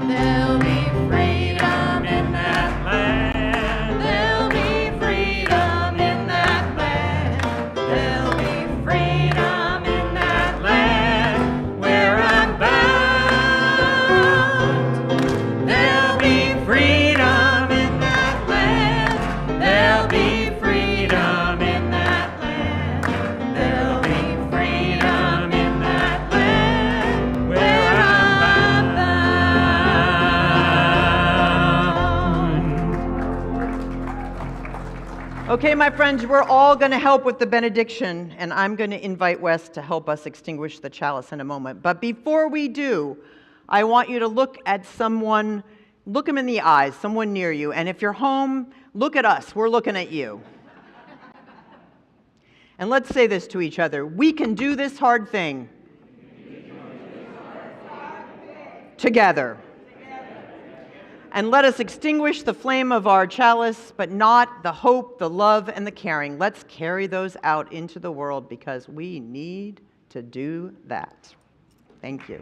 There'll be freedom in that land. There'll be freedom in that land. There'll be freedom in that land where I'm bound. There'll be freedom in that land. There'll be freedom in that land. There'll be freedom in that land where I'm bound. Okay, my friends, we're all going to help with the benediction, and I'm going to invite Wes to help us extinguish the chalice in a moment. But before we do, I want you to look at someone, look them in the eyes, someone near you, and if you're home, look at us. We're looking at you. And let's say this to each other. We can do this hard thing together. And let us extinguish the flame of our chalice, but not the hope, the love, and the caring. Let's carry those out into the world because we need to do that. Thank you.